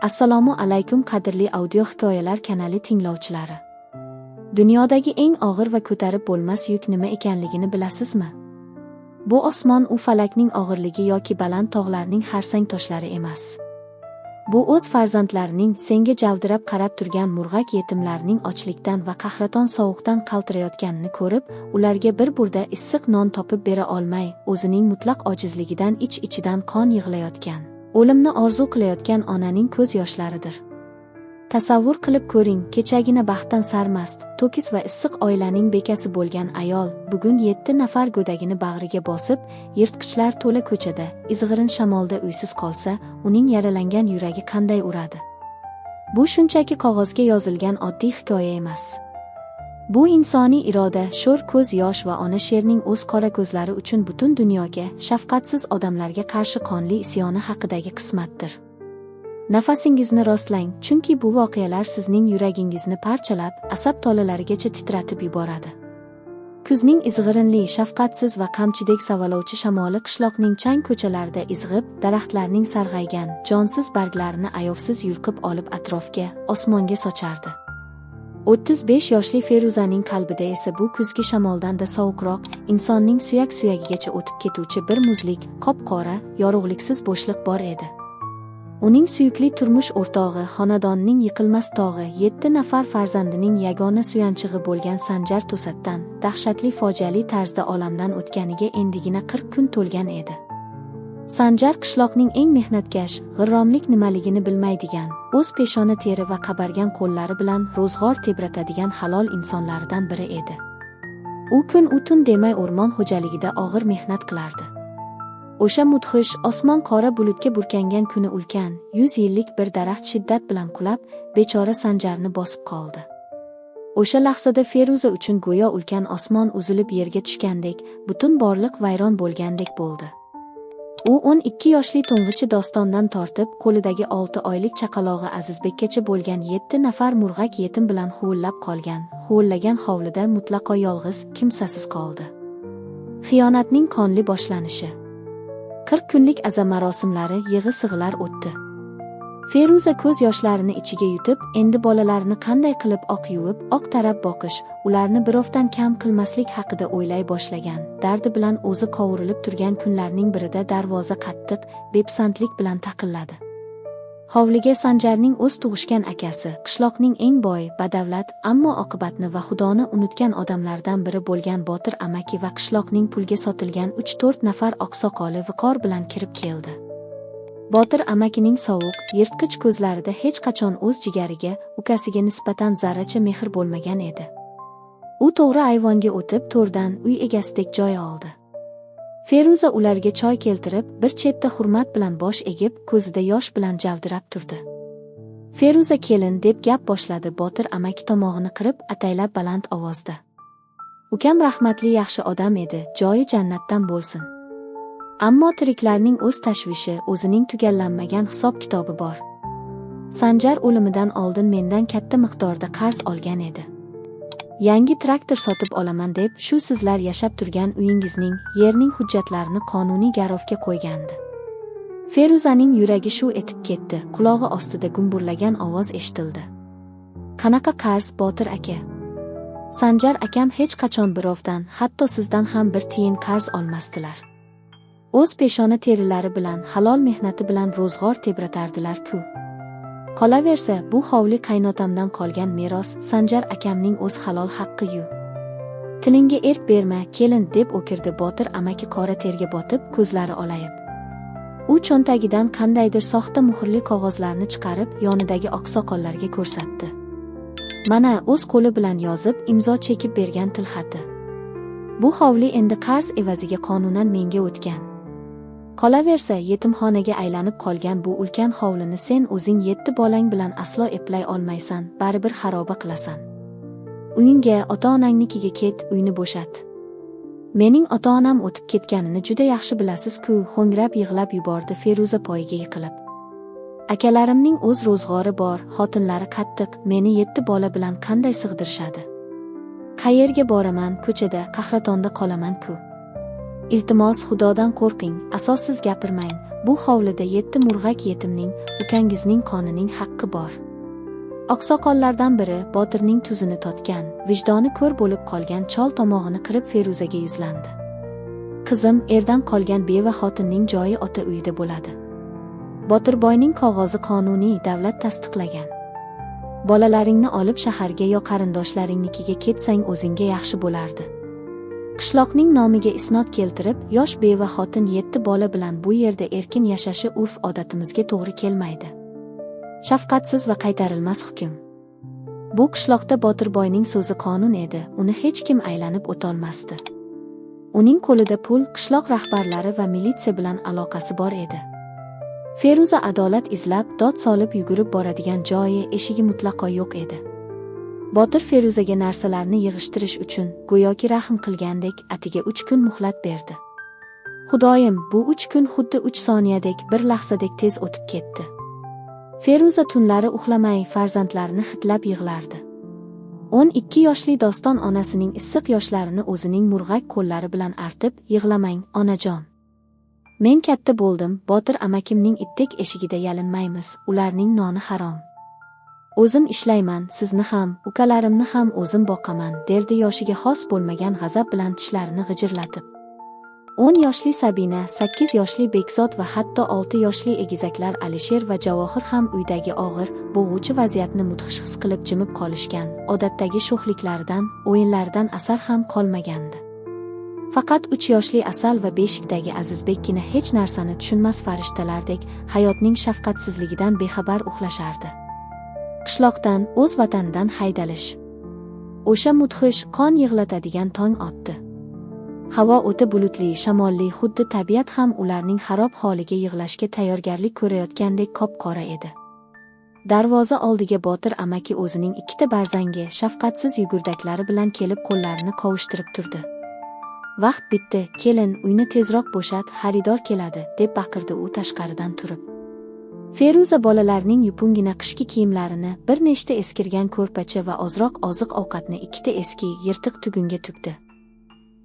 Assalomu alaykum qadrli audio hikoyalar kanali tinglovchilari. Dunyodagi eng og'ir va ko'tarib bo'lmas yuk nima ekanligini bilasizmi? Bu osmon u falakning og'irligi yoki baland tog'larning xarsang toshlari emas. Bu o'z farzandlarining senga javdirab qarab turgan murg'ak yetimlarning ochlikdan va qahraton sovuqdan qaltirayotganini ko'rib, ularga bir burda issiq non topib bera olmay, o'zining mutlaq ojizligidan ich-ichidan qon yig'layotgan, o'limni orzu qilayotgan onaning ko'z yoshlaridir. Tasavvur qilib ko'ring, kechagina baxtdan sarmast, to'kis va issiq oilaning bekasi bo'lgan ayol, bugun 7 nafar go'dagini bag'riga bosib, yirtqichlar to'la ko'chada, izg'irin shamolda uysiz qolsa, uning yaralangan yuragi qanday uradi? Bu shunchaki qog'ozga yozilgan oddiy hikoya emas. Bu insoniy iroda, sho'r ko'z yosh va ona sherning o'z qora ko'zlari uchun butun dunyoga, shafqatsiz odamlarga qarshi qonli isyoni haqidagi qismatdir. Nafasingizni rostlang, chunki bu voqealar sizning yuragingizni parchalab, asab tolalarigacha titratib yuboradi. Kuzning izg'irinli, shafqatsiz va qamchidek savalovchi shamoli qishloqning chang ko'chalarida izg'ib, daraxtlarning sarg'aygan, jonsiz barglarini ayovsiz yulqib olib atrofga, osmonga sochardi. 35 yoshli Feruzaning qalbida esa bu kuzgi shamoldan-da sovuqroq, insonning suyak-suyagigacha o'tib ketuvchi bir muzlik, qop-qora, yorug'liksiz bo'shliq bor edi. Uning suyukli turmush o'rtog'i, xonadonning yiqilmas tog'i, 7 nafar farzandining yagona suyanchig'i bo'lgan Sanjar to'satdan, dahshatli fojiali tarzda olamdan o'tganiga endigina 40 kun to'lgan edi. Sanjar qishloqning eng mehnatkash, g'irromlik nimaligini bilmaydigan, o'z peshona teri va qabargan qo'llari bilan ro'zg'or tebratadigan halol insonlardan biri edi. U kun u tun demay o'rmon xo'jaligida og'ir mehnat qilardi. O'sha mudhish, osmon qora bulutga burkangan kuni ulkan, 100 yillik bir daraxt shiddat bilan qulab, bechora Sanjarni bosib qoldi. O'sha lahzada Feruza uchun go'yo ulkan osmon uzilib yerga tushgandek, butun borliq vayron bo'lgandek bo'ldi. U 12 yoshli to'ng'ichi Dostondan tortib, qo'lidagi 6 oylik chaqalog'i Azizbekkacha bo'lgan 7 nafar murg'ak yetim bilan huvillab qolgan, huvillagan hovlida mutlaqo yolg'iz, kimsasiz qoldi. Xiyonatning qonli boshlanishi. 40 kunlik aza marosimlari yig'i-sig'lar o'tdi. Feruza ko'z yoshlarini ichiga yutib, endi bolalarini qanday qilib oq yuvib, oq tarab boqish, ularni birovdan kam qilmaslik haqida o'ylay boshlagan, dardi bilan o'zi qovurilib turgan kunlarning birida darvoza qattiq, bepisandlik bilan taqilladi. Hovliga Sanjarning o'z tug'ishgan akasi, qishloqning eng boy, badavlat, ammo oqibatni va xudoni unutgan odamlardan biri bo'lgan Botir amaki va qishloqning pulga sotilgan 3-4 nafar oqsoqoli viqor bilan kirib keldi. Botir amakining sovuq, yirtqich ko'zlarida hech qachon o'z jigariga, ukasiga nisbatan zarracha mehr bo'lmagan edi. U to'g'ri ayvonga o'tib, to'rdan uy egasidek joy oldi. Feruza ularga choy keltirib, bir chetda hurmat bilan bosh egib, ko'zida yosh bilan javdirab turdi. Feruza kelin deb gap boshladi Botir amaki tomog'ini qirib, ataylab baland ovozda. Ukam rahmatli yaxshi odam edi, joyi jannatdan bo'lsin. Ammo tiriklarning o'z tashvishi, o'zining tugallanmagan hisob-kitobi bor. Sanjar o'limidan oldin mendan katta miqdorda qarz olgan edi. Yangi traktor sotib olaman deb, shu sizlar yashab turgan uyingizning, yerning hujjatlarini qonuniy garovga qo'ygandi. Feruzaning yuragi shu etib ketdi, qulog'i ostida gumburlagan ovoz eshitildi. Qanaqa qarz, Botir aka? Sanjar akam hech qachon birovdan, hatto sizdan ham bir tiyin qarz olmasdilar. O'z peshona terilari bilan, halol mehnati bilan ro'zg'or tebratardilar-ku. Qolaversa, bu hovli qaynotamdan qolgan meros, Sanjar akamning o'z halol haqqi-yu. Tilingga erk berma, kelin deb o'kirdi Botir amaki qora terga botib, ko'zlari olayib. U cho'ntagidan qandaydir soxta muhrli qog'ozlarni chiqarib, yonidagi oqsoqollarga ko'rsatdi. Mana, o'z qo'li bilan yozib, imzo chekib bergan tilxati. Bu hovli endi qarz evaziga qonunan menga o'tgan. Qolaversa, yetimxonaga aylanib qolgan bu ulkan hovlini sen o'zing 7 bolang bilan aslo eplay olmaysan, baribir xaroba qilasan. Uyingga, ota-onangnikiga ket, uyni bo'shat. Mening ota-onam o'tib ketganini juda yaxshi bilasiz-ku, ho'ngrab yig'lab yubordi Feruza poyiga yiqilib. Akalarimning o'z ro'zg'ori bor, xotinlari qattiq, meni 7 bola bilan qanday sig'dirishadi? Qayerga boraman, ko'chada, qahratonda qolaman-ku. Iltimos, Xudodan qo'rqing, asossiz gapirmang. Bu hovlida 7 murg'ak yetimning, ukangizning qonining haqqi bor. Oqsoqollardan biri Botirning tuzini totgan, vijdoni ko'r bo'lib qolgan chol tomog'ini qirib Feruzaga yuzlandi. Qizim, erdan qolgan beva xotinning joyi ota uyida bo'ladi. Botirboyning qog'ozi qonuniy, davlat tasdiqlagan. Bolalaringni olib shaharga yo qarindoshlaringnikiga ketsang o'zingga yaxshi bo'lardi. Qishloqning nomiga isnod keltirib, yosh beva xotin 7 bola bilan bu yerda erkin yashashi urf-odatimizga to'g'ri kelmaydi. Shafqatsiz va qaytarilmas hukm. Bu qishloqda Botirboyning so'zi qonun edi, uni hech kim aylanib o'tolmasdi. Uning qo'lida pul, qishloq rahbarlari va militsiya bilan aloqasi bor edi. Feruza adolat izlab, dod solib yugurib boradigan joyi, eshigi mutlaqo yo'q edi. Botir Feruzaga narsalarni yig'ishtirish uchun go'yoki rahm qilgandek atiga 3 kun muhlat berdi. Xudoyim, bu 3 kun xuddi 3 soniyadek, bir lahzadek tez o'tib ketdi. Feruza tunlari uxlamay farzandlarini hitlab yig'lardi. 12 yoshli Doston onasining issiq yoshlarini o'zining murg'ak qo'llari bilan artib, "Yig'lamang, onajon. Men katta bo'ldim, Botir amakimning itdek eshigida yalinmaymiz, ularning noni harom. O'zim ishlayman, sizni ham, ukalarimni ham o'zim boqaman", derdi yoshiga xos bo'lmagan g'azab bilan tishlarini g'ijirlatib. 10 yoshli Sabina, 8 yoshli Bekzod va hatto 6 yoshli egizaklar Alisher va Javohir ham uydagi og'ir, bo'g'uvchi vaziyatni mudhish his qilib jimib qolishgan, odatdagi sho'xliklaridan, o'yinlaridan asar ham qolmagandi. Faqat 3 yoshli Asal va beshikdagi Azizbekkina hech narsani tushunmas farishtalardek hayotning shafqatsizligidan bexabar uxlashardi. Qishloqdan, o'z vatanidan haydalish. O'sha mudhish, qon yig'latadigan tong otdi. Havo o'ta bulutli, shamolli, xuddi tabiat ham ularning xarob holiga yig'lashga tayyorgarlik ko'rayotgandek qop-qora edi. Darvoza oldiga Botir amaki o'zining 2 barzangi, shafqatsiz yugurdaklari bilan kelib qo'llarini qovushtirib turdi. "Vaqt bitdi, kelin, uyni tezroq bo'shat, xaridor keladi", deb baqirdi u tashqaridan turib. Feruza bolalarning yupungina qishki kiyimlarini, bir nechta eskirgan ko'rpacha va ozroq oziq-ovqatni 2 eski, yirtiq tugunga tugdi.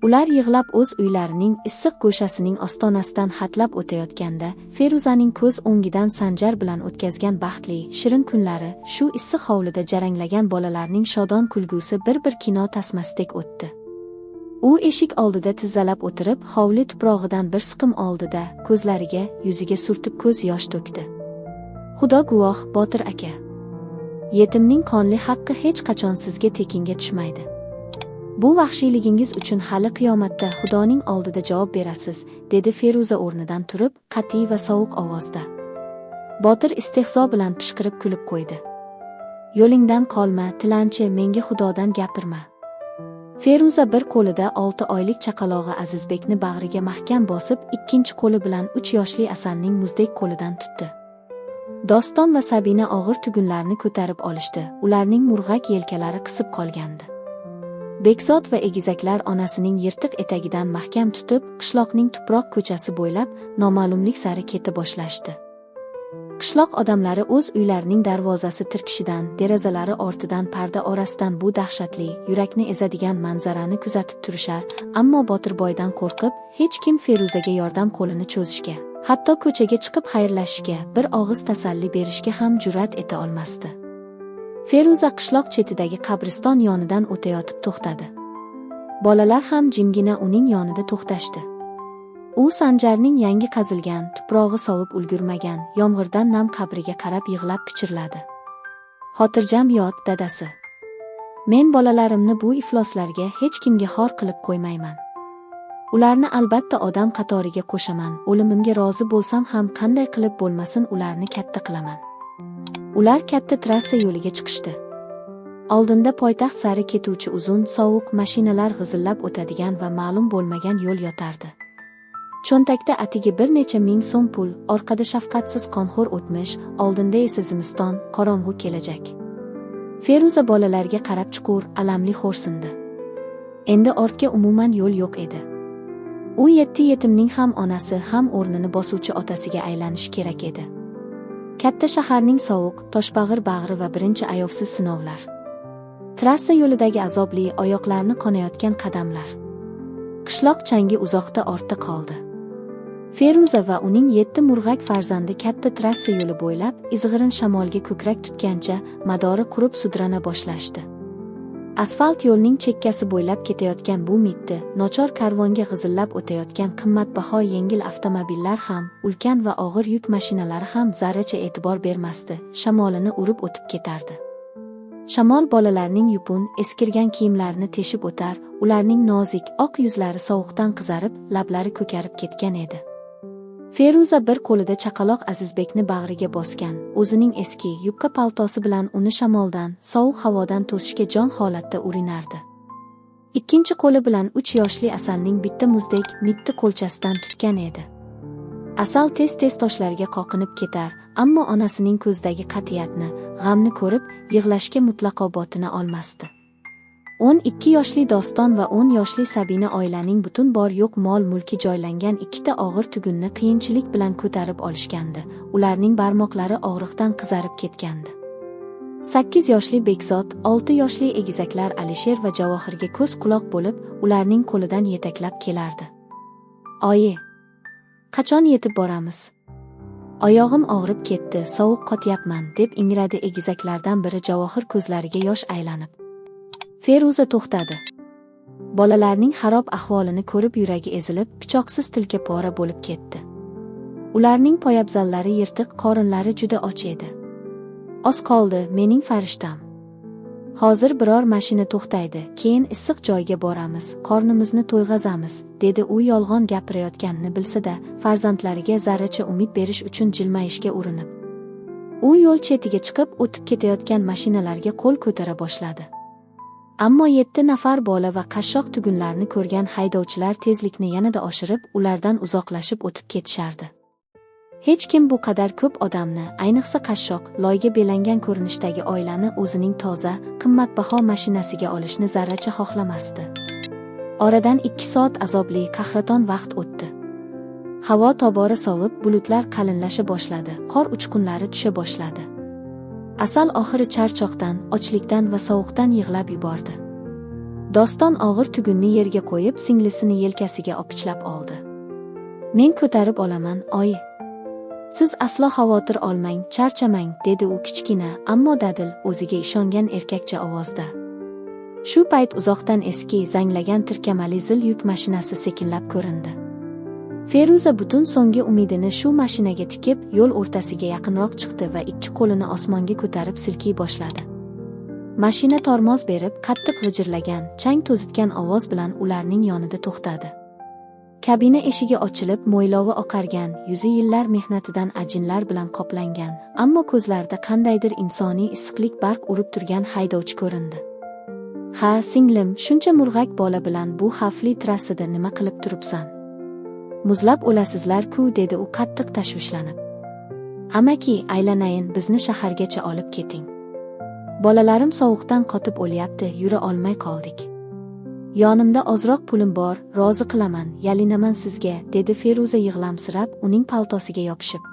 Ular yig'lab o'z uylarining issiq go'shasining ostonasidan hatlab o'tayotganda, Feruzaning ko'z o'ngidan Sanjar bilan o'tkazgan baxtli, shirin kunlari, shu issiq hovlida jaranglagan bolalarning shodon kulgusi bir kino tasmasidek o'tdi. U eshik oldida tizzalab o'tirib, hovli tuprog'idan bir siqim oldida, ko'zlariga, yuziga surtib ko'z yosh to'kdi. "Xudo guvoh, Botir aka. Yetimning qonli haqqi hech qachon sizga tekinga tushmaydi. Bu vahshiyligingiz uchun hali qiyomatda Xudoning oldida javob berasiz", dedi Feruza o'rnidan turib, qat'iy va sovuq ovozda. Botir istehzo bilan pishqirib kulib qo'ydi. "Yo'lingdan qolma, tilanchi, menga Xudodan gapirma." Feruza bir qo'lida 6 oylik chaqalog'i Azizbekni bag'riga mahkam bosib, ikkinchi qo'li bilan 3 yoshli Asalning muzdek qo'lidan tutdi. Doston va Sabina og'ir tugunlarni ko'tarib olishdi, ularning murg'ak yelkalari qisib qolgandi. Bekzod va egizaklar onasining yirtiq etagidan mahkam tutib, qishloqning tuproq ko'chasi bo'ylab noma'lumlik sari keta boshlashdi. Qishloq odamlari o'z uylarining darvozasi tirkishidan, derazalari ortidan parda orasidan bu dahshatli, yurakni ezadigan manzarani kuzatib turishar, ammo Botirboydan qo'rqib, hech kim Feruzaga yordam qo'lini cho'zishga, hatto ko'chaga chiqib xayrlashishga, bir og'iz tasalli berishga ham jur'at eta olmasdi. Feruza qishloq chetidagi qabriston yonidan o'tayotib to'xtadi. Bolalar ham jimgina uning yonida to'xtashdi. U Sanjarning yangi qazilgan, tuprog'i sovib ulgurmagan, yomg'irdan nam qabriga qarab yig'lab pichirladi. "Xotirjam yot, dadasi. Men bolalarimni bu ifloslarga hech kimga xor qilib qo'ymayman. Ularni albatta odam qatoriga qo'shaman, o'limimga rozi bo'lsam ham qanday qilib bo'lmasin ularni katta qilaman." Ular katta trassa yo'liga chiqishdi. Oldinda poytaxt sari ketuvchi uzun, sovuq mashinalar g'izillab o'tadigan va ma'lum bo'lmagan yo'l yotardi. Cho'ntakda atigi bir necha ming so'm pul, orqada shafqatsiz qonxo'r o'tmish, oldinda esa zimiston, qorong'u kelajak. Feruza bolalarga qarab chuqur, alamli xo'rsindi. Endi ortga umuman yo'l yo'q edi. U 7 yetimning ham onasi, ham o'rnini bosuvchi otasiga aylanish kerak edi. Katta shaharning sovuq, toshbag'ir bag'ri va birinchi ayovsiz sinovlar. Trassa yo'lidagi azobli, oyoqlarni qonayotgan qadamlar. Qishloq changi uzoqda ortda qoldi. Feruza va uning 7 murg'ak farzandi katta trassa yo'li bo'ylab izg'irin shamolga ko'krak tutgancha madori qurib sudrana boshlashdi. Asfalt yo'lning chekkasi bo'ylab ketayotgan bu mitti, nochor karvonga g'izillab o'tayotgan qimmatbaho yengil avtomobillar ham, ulkan va og'ir yuk mashinalari ham zarracha e'tibor bermasdi, shamolini urib o'tib ketardi. Shamol bolalarning yupun, eskirgan kiyimlarini teshib o'tar, ularning nozik, oq yuzlari sovuqdan qizarib, lablari ko'karib ketgan edi. Feruza bir qo'lida chaqaloq Azizbekni bag'riga bosgan, o'zining eski yubka paltosi bilan uni shamoldan, sovuq havodan to'sishga jon holatda urinardi. Ikkinchi qo'li bilan 3 yoshli Asalning bitta muzdek, mitti qo'lchasidan tutgan edi. Asal tez-tez toshlarga qoqinib ketar, ammo onasining ko'zidagi qat'iyatni, g'amni ko'rib, yig'lashga mutlaqo botina olmasdi. 12 yoshli Doston va 10 yoshli Sabina oilaning butun bor yo'q mol-mulki joylangan ikkita og'ir tugunni qiyinchilik bilan ko'tarib olishgandi. Ularning barmoqlari og'riqdan qizarib ketgandi. 8 yoshli Bekzod, 6 yoshli egizaklar Alisher va Javohirga ko'z-quloq bo'lib, ularning qo'lidan yetaklab kelardi. "Oyi, qachon yetib boramiz? Oyog'im og'rib ketdi, sovuq qotyapman", deb ingradi egizaklardan biri Javohir ko'zlariga yosh aylanib. Feruza to'xtadi. Bolalarning xarob ahvolini ko'rib yuragi ezilib, pichoqsiz tilka pora bo'lib ketdi. Ularning poyabzallari yirtiq, qorinlari juda och edi. "Oz qoldi, mening farishtam. Hozir biror mashina to'xtaydi, keyin issiq joyga boramiz, qornimizni to'yg'azamiz", dedi u yolg'on gapirayotganini bilsa-da, farzandlariga zarracha umid berish uchun jilmayishga urinib. U yo'l chetiga chiqib, o'tib ketayotgan mashinalarga qo'l ko'tara boshladi. Ammo 7 nafar bola va qashshoq tugunlarni ko'rgan haydovchilar tezlikni yanada oshirib, ulardan uzoqlashib o'tib ketishardi. Hech kim bu qadar ko'p odamni, ayniqsa qashshoq, loyga belangan ko'rinishdagi oilani o'zining toza, qimmatbaho mashinasiga olishni zarracha xohlamasdi. Oradan 2 soat azobli, qahraton vaqt o'tdi. Havo tobora sovib, bulutlar qalinlasha boshladi, qor uchqunlari tusha boshladi. Asal oxiri charchoqdan, ochlikdan va sovuqdan yig'lab yubordi. Doston og'ir tugunni yerga qo'yib, singlisini yelkasiga opichlab oldi. "Men ko'tarib olaman, oyi. Siz aslo xavotir olmang, charchamang", dedi u kichkina, ammo dadil, o'ziga ishongan erkakcha ovozda. Shu payt uzoqdan eski, zanglagan tirkamali zil yuk mashinasi sekinlab ko'rindi. Feruza butun so'nggi umidini shu mashinaga tikib, yo'l o'rtasiga yaqinroq chiqdi va 2 qo'lini osmonga ko'tarib silkiy boshladi. Mashina tormoz berib, qattiq g'ijirlagan, chang to'zitgan ovoz bilan ularning yonida to'xtadi. Kabina eshigi ochilib, mo'ylovi oqargan, yuzi yillar mehnatidan ajinlar bilan qoplangan, ammo ko'zlarida qandaydir insoniy issiqlik barq urib turgan haydovchi ko'rindi. "Ha, singlim, shuncha murg'ak bola bilan bu xavfli trassada nima qilib turibsan? Muzlab o'lasizlar-ku", dedi u qattiq tashvishlanib. "Amaki, aylanayin, bizni shahargacha olib keting. Bolalarim sovuqdan qotib o'lyapti, yura olmay qoldik. Yonimda ozroq pulim bor, rozi qilaman, yalinaman sizga", dedi Feruza yig'lamsirab, uning paltosiga yopishib.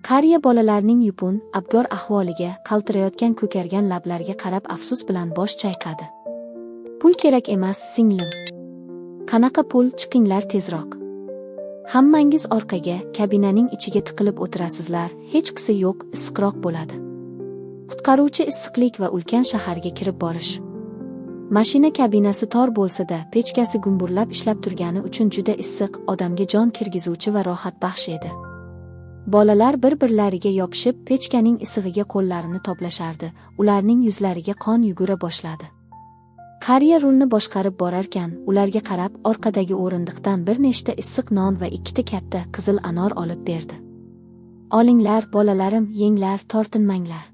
Qariya bolalarning yupun, abgor ahvoliga, qaltirayotgan ko'kargan lablariga qarab afsus bilan bosh chayqadi. "Pul kerak emas, singlim. Qanaqa pul, chiqinglar tezroq. Hammangiz orqaga, kabinaning ichiga tiqilib o'tirasizlar, hech qisi yo'q, issiqroq bo'ladi. Qutqaruvchi issiqlik va ulkan shaharga kirib borish. Mashina kabinasi tor bo'lsa-da, pechkasi gumburlab ishlab turgani uchun juda issiq, odamga jon kirgizuvchi va rohatbaxsh edi. Bolalar bir-birlariga yopishib, pechkaning issig'iga qo'llarini toblashardi, ularning yuzlariga qon yugura boshladi. Qariya rulni boshqarib borarkan, ularga qarab, orqadagi o'rindiqdan bir nechta issiq non va 2 katta qizil anor olib berdi. "Olinglar, bolalarim, yenglar, tortinmanglar.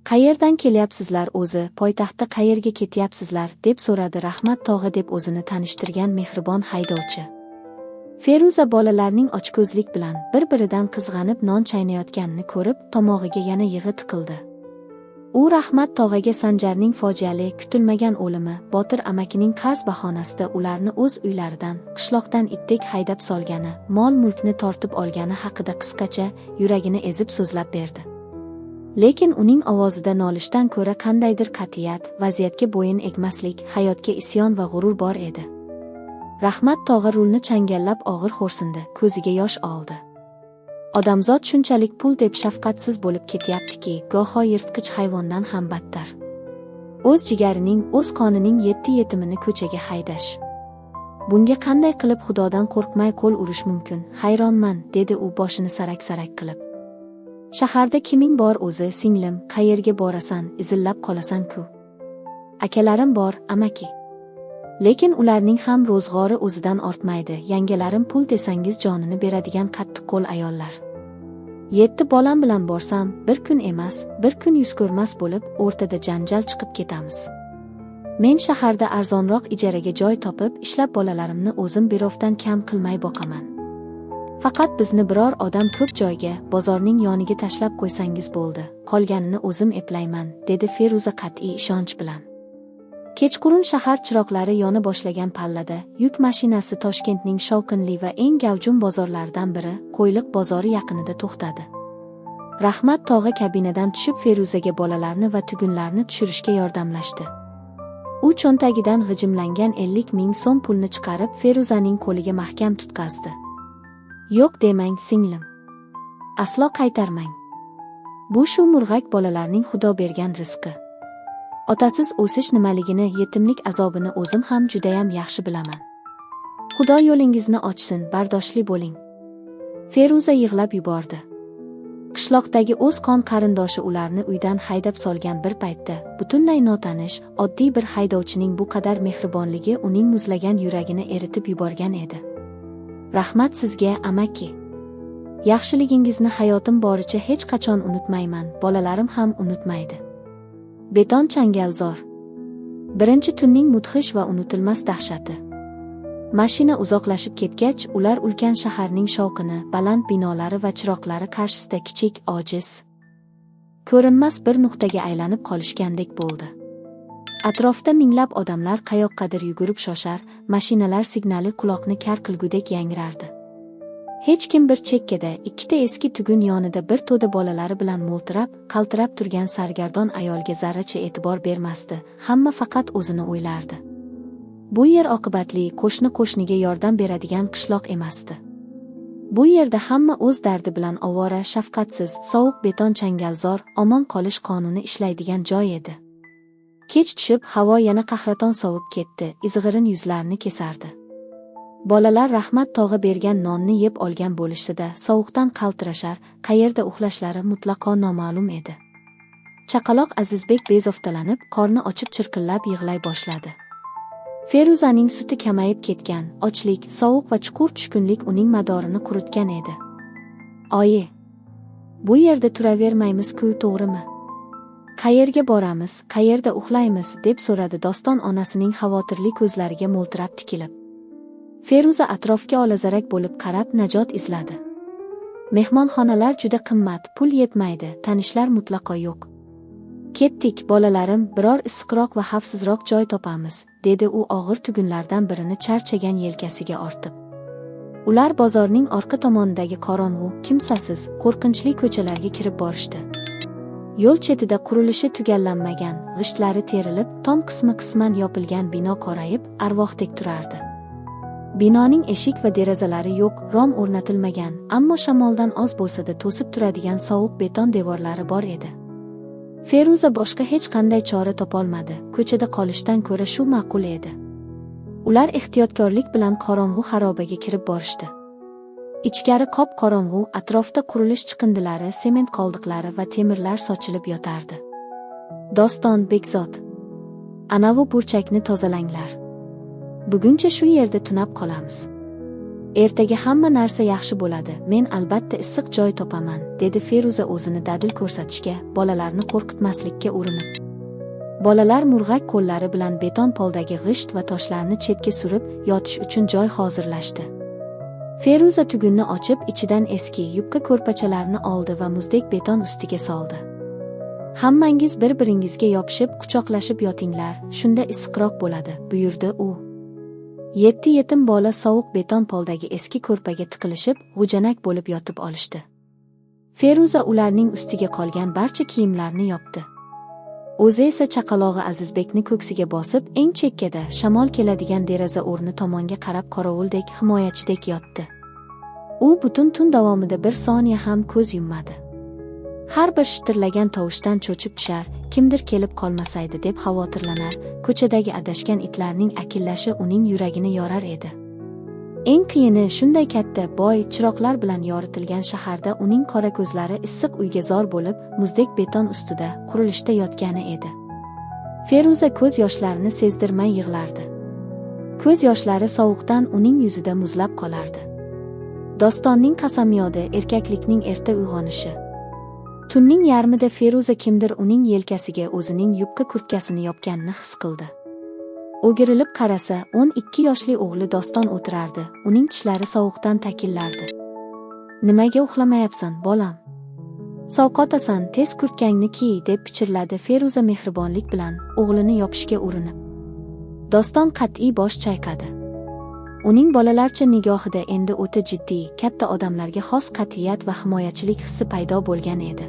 Qayerdan kelyapsizlar o'zi, poytaxtda qayerga ketyapsizlar?" deb so'radi Rahmat tog'a deb o'zini tanishtirgan mehribon haydovchi. Feruza bolalarning ochko'zlik bilan bir-biridan qizg'anib non chaynayotganini ko'rib, tomog'iga yana yig'i tiqildi. U Rahmat tog'aga Sanjarning fojiali, kutilmagan o'limi, Botir amakining qarz bahonasida ularni o'z uylaridan, qishloqdan itdek haydab solgani, mol-mulkni tortib olgani haqida qisqacha, yuragini ezib so'zlab berdi. Lekin uning ovozida nolishdan ko'ra qandaydir qat'iyat, vaziyatga bo'yin egmaslik, hayotga isyon va g'urur bor edi. Rahmat tog'a rulni changallab og'ir xo'rsindi, ko'ziga yosh oldi. Odamzod shunchalik pul deb shafqatsiz bo'lib ketyaptiki, goho yirtqich hayvondan ham battar. O'z jigarining, o'z qonining yetti yetimini ko'chaga haydash. Bunga qanday qilib Xudodan qo'rqmay qo'l urish mumkin? Hayronman, dedi u boshini sarak-sarak qilib. Shaharda kiming bor o'zi, singlim, qayerga borasan, izillab qolasan-ku. Akalarim bor, amaki. Lekin ularning ham ro'zg'ori o'zidan ortmaydi. Yangalarim pul desangiz jonini beradigan qattiqqo'l ayollar. 7 bolam bilan borsam, bir kun emas, bir kun yuz ko'rmas bo'lib, o'rtada janjal chiqib ketamiz. Men shaharda arzonroq ijaraga joy topib, ishlab bolalarimni o'zim berofdan kam qilmay boqaman. Faqat bizni biror odam ko'p joyga, bozorning yoniga tashlab qo'ysangiz bo'ldi. Qolganini o'zim eplayman, dedi Feruza qat'iy ishonch bilan. Kechqurun shahar chiroqlari yona boshlagan pallada yuk mashinasi Toshkentning shovqinli va eng gavjum bozorlaridan biri, Qo'yliq bozori yaqinida to'xtadi. Rahmat tog'a kabinadan tushib Feruzaga bolalarni va tugunlarni tushirishga yordamlashdi. U cho'ntagidan g'ijimlangan 50 ming so'm pulni chiqarib Feruzaning qo'liga mahkam tutqazdi. Yo'q demang, singlim. Aslo qaytarmang. Bu shu murg'ak bolalarning Xudo bergan rizqi. Otasiz o'sish nimaligini, yetimlik azobini o'zim ham judayam yaxshi bilaman. Xudo yo'lingizni ochsin, bardoshli bo'ling. Feruza yig'lab yubordi. Qishloqdagi o'z qon qarindoshi ularni uydan haydab solgan bir paytda, butunlay notanish, oddiy bir haydovchining bu qadar mehribonligi uning muzlagan yuragini eritib yuborgan edi. Rahmat sizga, amaki. Yaxshiligingizni hayotim boricha hech qachon unutmayman, bolalarim ham unutmaydi. Beton changalzor. Birinchi tunning mudhish va unutilmas dahshati. Mashina uzoqlashib ketgach, ular ulkan shaharning shovqini, baland binolari va chiroqlari qarshisida kichik, ojiz, ko'rinmas bir nuqtaga aylanib qolishgandek bo'ldi. Atrofda minglab odamlar qayoqqadir yugurib shoshar, mashinalar signali quloqni kar qilgudek yangrardi. Hech kim bir chekkada, ikkita eski tugun yonida bir to'da bolalari bilan mo'ltirab, qaltirab turgan sargardon ayolga zarracha e'tibor bermasdi. Hamma faqat o'zini o'ylardi. Bu yer oqibatli, qo'shni-qo'shniga yordam beradigan qishloq emasdi. Bu yerda hamma o'z dardi bilan ovora, shafqatsiz, sovuq beton changalzor, omon qolish qonuni ishlaydigan joy edi. Kech tushib, havo yana qahraton sovib ketdi, izg'irin yuzlarni kesardi. Bolalar Rahmat tog'a bergan nonni yeb olgan bo'lishsa-da, sovuqdan qaltirashar, qayerda uxlashlari mutlaqo noma'lum edi. Chaqaloq Azizbek bezovtalanib, qorni ochib chirqillab yig'lay boshladi. Feruzaning suti kamayib ketgan, ochlik, sovuq va chuqur tushkunlik uning madorini quritgan edi. Oyi, bu yerda turavermaymiz-ku, to'g'rimi? Qayerga boramiz, qayerda uxlaymiz, deb so'radi Doston onasining xavotirli ko'zlariga mo'ltirab tikilib. Feruza atrofga olazarak bo'lib qarab najot izladi. Mehmonxonalar juda qimmat, pul yetmaydi, tanishlar mutlaqo yo'q. Ketdik, bolalarim, biror issiqroq va xavfsizroq joy topamiz, dedi u og'ir tugunlardan birini charchagan yelkasiga ortib. Ular bozorning orqa tomonidagi qorong'u, kimsasiz, qo'rqinchli ko'chalarga kirib borishdi. Yo'l chetida qurilishi tugallanmagan, g'ishtlari terilib, tom qismi qisman yopilgan bino qorayib, arvohdek turardi. Binoning eshik va derazalari yo'q, rom o'rnatilmagan, ammo shamoldan oz bo'lsa-da to'sib turadigan sovuq beton devorlari bor edi. Feruza boshqa hech qanday chora topolmadi, ko'chada qolishdan ko'ra shu ma'qul edi. Ular ehtiyotkorlik bilan qorong'u xarobaga kirib borishdi. Ichkari qop-qorong'u, atrofda qurilish chiqindilari, sement qoldiqlari va temirlar sochilib yotardi. Doston, Bekzod, anavi burchakni tozalanglar. Buguncha shu yerda tunab qolamiz. Ertaga hamma narsa yaxshi bo'ladi, men albatta issiq joy topaman, dedi Feruza o'zini dadil ko'rsatishga, bolalarni qo'rqitmaslikka urinib. Bolalar murg'ak qo'llari bilan beton poldagi g'isht va toshlarni chetga surib, yotish uchun joy hozirlashdi. Feruza tugunni ochib, ichidan eski, yupqa ko'rpachalarni oldi va muzdek beton ustiga soldi. Hammangiz bir-biringizga yopishib, quchoqlashib yotinglar, shunda issiqroq bo'ladi, buyurdi u. 7 yetim bola sovuq beton poldagi eski ko'rpaga tiqilishib, g'ujanak bo'lib yotib olishdi. Feruza ularning ustiga qolgan barcha kiyimlarni yopdi. O'zi esa chaqalog'i Azizbekni ko'ksiga bosib, eng chekkada, shamol keladigan deraza o'rni tomonga qarab qorovuldek, himoyachidek yotdi. U butun tun davomida bir soniya ham ko'z yummadi. Har bir shitirlagan tovushdan cho'chib tushar, kimdir kelib qolmasaydi deb xavotirlanar, ko'chadagi adashgan itlarning akillashi uning yuragini yorar edi. Eng qiyini shunday katta, boy, chiroqlar bilan yoritilgan shaharda uning qora ko'zlari issiq uyga zor bo'lib, muzdek beton ustida, qurilishda yotgani edi. Feruza ko'z yoshlarini sezdirmay yig'lardi. Ko'z yoshlari sovuqdan uning yuzida muzlab qolardi. Dostonning qasamyodi, erkaklikning erta uyg'onishi. Tunning yarmida Feruza kimdir uning yelkasiga o'zining yubka kurtkasini yopganini his qildi. O'girilib qarasa, 12 yoshli o'g'li Doston o'tirardi, uning tishlari sovuqdan takillardi. "Nimaga uxlamayapsan, bolam? Sovqotasan, tez kurtkangni kiy", deb pichirladi Feruza mehribonlik bilan, o'g'lini yopishga urinib. Doston qat'iy bosh chayqadi. Uning bolalarcha nigohida endi o'ta jiddiy, katta odamlarga xos qat'iyat va himoyachilik hissi paydo bo'lgan edi.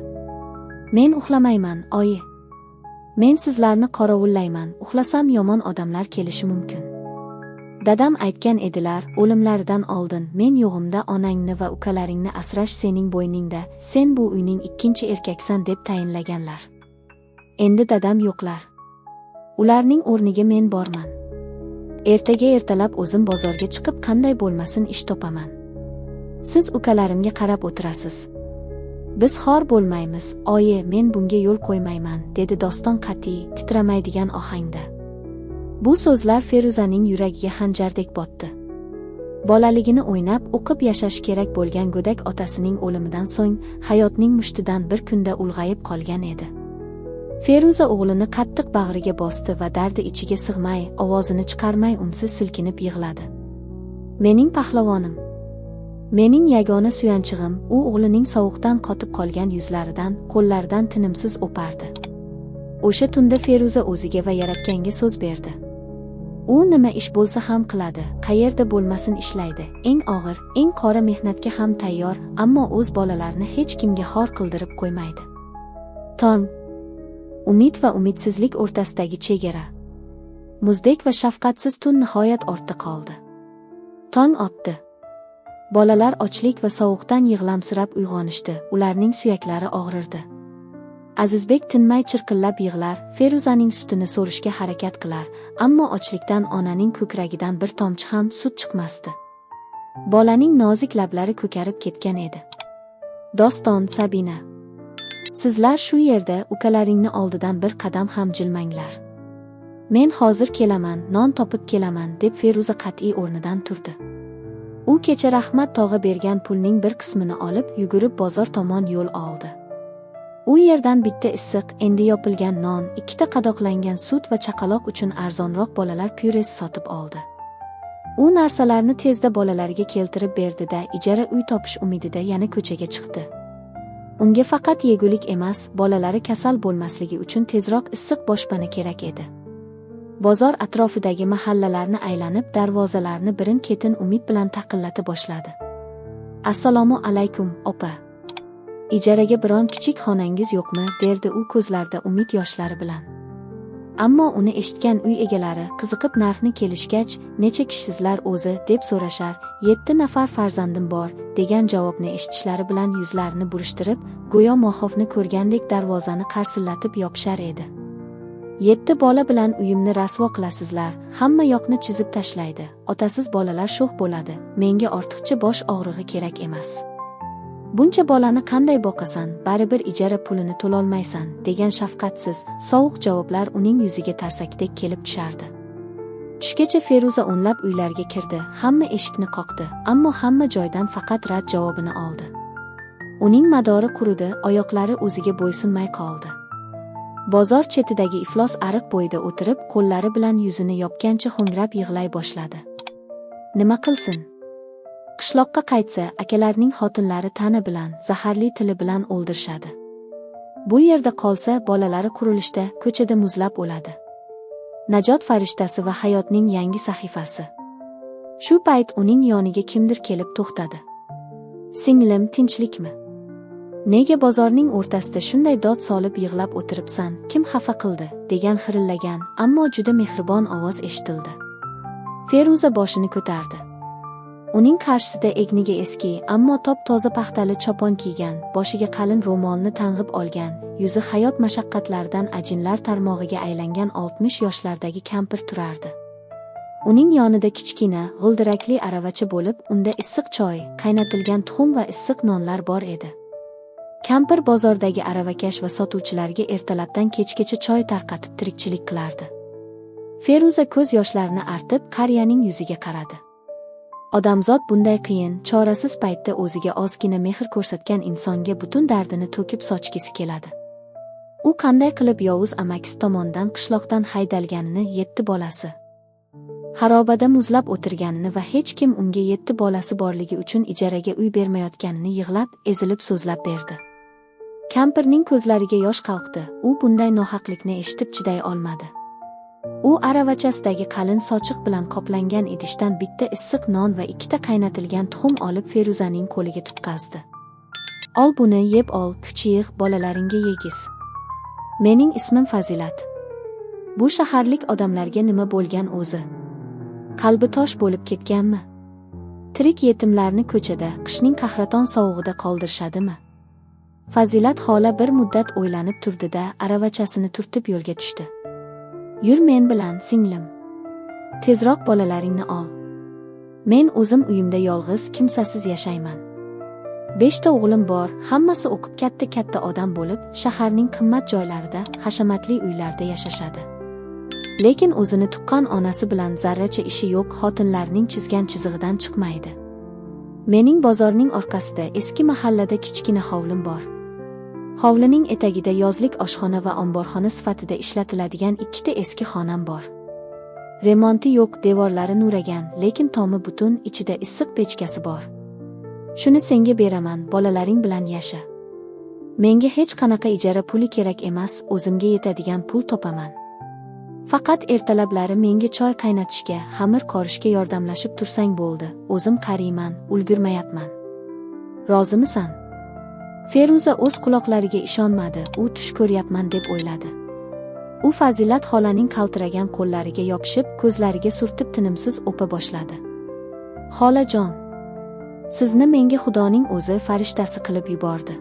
"Men uxlamayman, oyi. Men sizlarni qorovullayman, uxlasam yomon odamlar kelishi mumkin. Dadam aytgan edilar, o'limlaridan oldin men yo'g'imda onangni va ukalaringni asrash sening bo'yningda, sen bu uyning ikkinchi erkaksan deb tayinlaganlar. Endi dadam yo'qlar. Ularning o'rniga men borman. Ertaga ertalab o'zim bozorga chiqib qanday bo'lmasin ish topaman. Siz ukalarimga qarab o'tirasiz. Biz xor bo'lmaymiz, oyi, men bunga yo'l qo'ymayman", dedi Doston qat'iy, titramaydigan ohangda. Bu so'zlar Feruzaning yuragiga xanjardek botdi. Bolaligini o'ynab, o'qib yashash kerak bo'lgan go'dak otasining o'limidan so'ng hayotning mushtidan bir kunda ulg'ayib qolgan edi. Feruza o'g'lini qattiq bag'riga bosdi va dardi ichiga sig'may, ovozini chiqarmay unsiz silkinib yig'ladi. "Mening pahlavonim, mening yagona suyanchig'im", u o'g'lining sovuqdan qotib qolgan yuzlaridan, qo'llaridan tinimsiz o'pardi. O'sha tunda Feruza o'ziga va Yaratganga so'z berdi. U nima ish bo'lsa ham qiladi, qayerda bo'lmasin ishlaydi, eng og'ir, eng qora mehnatga ham tayyor, ammo o'z bolalarini hech kimga xor qildirib qo'ymaydi. Tong. Umid va umidsizlik o'rtasidagi chegara. Muzdek va shafqatsiz tun nihoyat ortda qoldi. Tong otdi. Bolalar ochlik va sovuqdan yig'lamsirab uyg'onishdi, ularning suyaklari og'rirdi. Azizbek tinmay chirqillab yig'lar, Feruzaning sutini so'rishga harakat qilar, ammo ochlikdan onaning ko'kragidan bir tomchi ham sut chiqmasdi. Bolaning nozik lablari ko'karib ketgan edi. "Doston, Sabina, sizlar shu yerda, ukalaringni oldidan bir qadam ham jilmanglar. Men hozir kelaman, non topib kelaman", deb Feruza qat'iy o'rnidan turdi. U kecha Rahmat tog'a bergan pulning bir qismini olib, yugurib bozor tomon yo'l oldi. U yerdan bitta issiq, endi yopilgan non, 2ta qadoqlangan sut va chaqaloq uchun arzonroq bolalar pyuresi sotib oldi. U narsalarni tezda bolalariga keltirib berdi-da, ijara uy topish umidida yana ko'chaga chiqdi. Unga faqat yegulik emas, bolalari kasal bo'lmasligi uchun tezroq issiq boshpana kerak edi. Bozor atrofidagi mahallalarni aylanib, darvozalarni birin-ketin umid bilan taqillata boshladi. "Assalomu alaykum, opa. Ijaraga biron kichik xonangiz yo'qmi?" derdi u ko'zlarida umid yoshlari bilan. Ammo uni eshitgan uy egalari qiziqib narxni kelishgach, "Necha kishisizlar o'zi?" deb so'rashar, "7 nafar farzandim bor" degan javobni eshitishlari bilan yuzlarini burishtirib, go'yo mohofni ko'rgandek darvozani qarsillatib yopishar edi. "7 bola bilan uyimni rasvo qilasizlar, hamma yoqni chizib tashlaydi, otasiz bolalar sho'x bo'ladi, menga ortiqcha bosh og'rig'i kerak emas. Buncha bolani qanday boqasan, baribir ijara pulini to'lolmaysan", degan shafqatsiz, sovuq javoblar uning yuziga tarsakdek kelib tushardi. Tushgacha Feruza o'nlab uylarga kirdi, hamma eshikni qoqdi, ammo hamma joydan faqat rad javobini oldi. Uning madori quridi, oyoqlari o'ziga bo'ysunmay qoldi. Bozor chetidagi iflos ariq bo'yida o'tirib, qo'llari bilan yuzini yopgancha ho'ngrab yig'lay boshladi. Nima qilsin? Qishloqqa qaytsa, akalarining xotinlari tani bilan, zaharli tili bilan o'ldirishadi. Bu yerda qolsa, bolalari qurilishda, ko'chada muzlab o'ladi. Najot farishtasi va hayotning yangi sahifasi. Shu payt uning yoniga kimdir kelib to'xtadi. "Singlim, tinchlikmi? Nega bozorning o'rtasida shunday dod solib yig'lab o'tiribsan, kim xafa qildi, degan xirillagan, ammo juda mehribon ovoz eshitildi. Feruza boshini ko'tardi. Uning qarshisida egniga eski, ammo top-toza paxtali chopon kiygan, boshiga qalin ro'molni tang'ib olgan, yuzi hayot mashaqqatlaridan ajinlar tarmog'iga aylangan 60 yoshlardagi kampir turardi. Uning yonida kichkina, g'ildirakli aravacha bo'lib, unda issiq choy, qaynatilgan tuxum va issiq nonlar bor edi. Kampir bozordagi aravakash va sotuvchilarga ertalabdan kechgacha choy tarqatib tirikchilik qilardi. Feruza ko'z yoshlarini artib, qariyaning yuziga qaradi. Odamzod bunday qiyin, chorasiz paytda o'ziga ozgina mehr ko'rsatgan insonga butun dardini to'kib sochgisi keladi. U qanday qilib yovuz amakisi tomonidan qishloqdan haydalganini, 7 bolasi xarobada muzlab o'tirganini va hech kim unga 7 bolasi borligi uchun ijaraga uy bermayotganini yig'lab, ezilib so'zlab berdi. Kampirning ko'zlariga yosh qalqdi. U bunday nohaqlikni eshitib chiday olmadi. U aravachasidagi qalin sochiq bilan qoplangan idishdan bitta issiq non va 2 qaynatilgan tuxum olib Feruzaning qo'liga tutqazdi. "Ol buni, yeb ol, kuchiyig', bolalaringga yegiz. Mening ismim Fazilat. Bu shaharlik odamlarga nima bo'lgan o'zi? Qalbi tosh bo'lib ketganmi? Tirik yetimlarni ko'chada, qishning qahraton sovug'ida qoldirishadimi?" Fazilat xola bir muddat o'ylanib turdi-da, aravachasini turtib yo'lga tushdi. "Yur men bilan, singlim. Tezroq bolalaringni ol. Men o'zim uyimda yolg'iz, kimsasiz yashayman. 5 ta o'g'lim bor, hammasi o'qib katta-katta odam bo'lib, shaharning qimmat joylarida, hashamatli uylarda yashashadi. Lekin o'zini tuqqan onasi bilan zarracha ishi yo'q, xotinlarning chizgan chizig'idan chiqmaydi. Mening bozorning orqasida eski mahallada kichkina hovlim bor. Hovlining etagida yozlik oshxona va omborxona sifatida ishlatiladigan 2 ta eski xonam bor. Remonti yo'q, devorlari nuragan, lekin tomi butun, ichida issiq pechkasi bor. Shuni senga beraman, bolalaring bilan yasha. Menga hech qanaqa ijara puli kerak emas, o'zimga yetadigan pul topaman. Faqat ertalablari menga choy qaynatishga, xamir qorishga yordamlashib tursang bo'ldi. O'zim qariyman, ulgurmayapman. Rozimisan?" Feruza o'z quloqlariga ishonmadi. U tush ko'ryapman deb o'yladi. U Fazilat xolaning qaltiragan qo'llariga yopishib, ko'zlariga surtib tinimsiz o'pa boshladi. "Xolajon, sizni menga Xudoning o'zi farishtasi qilib yubordi.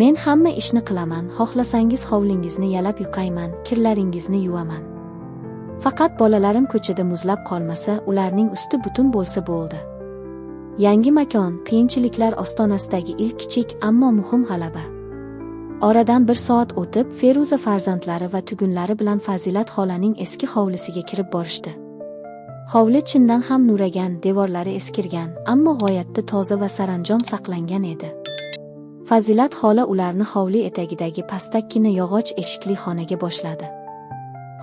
Men hamma ishni qilaman, xohlasangiz hovlingizni yalab yuqayman, kirlaringizni yuvaman. Faqat bolalarim ko'chada muzlab qolmasa, ularning usti butun bo'lsa bo'ldi." Yangi makon, qiyinchiliklar ostonasidagi ilk kichik, ammo muhim g'alaba. Oradan 1 soat o'tib, Feruza farzandlari va tugunlari bilan Fazilat xolaning eski hovlisiga kirib borishdi. Hovli chindan ham nuragan, devorlari eskirgan, ammo g'oyatda toza va saranjom saqlangan edi. Fazilat xola ularni hovli etagidagi pastakkina yog'och eshikli xonaga boshladi.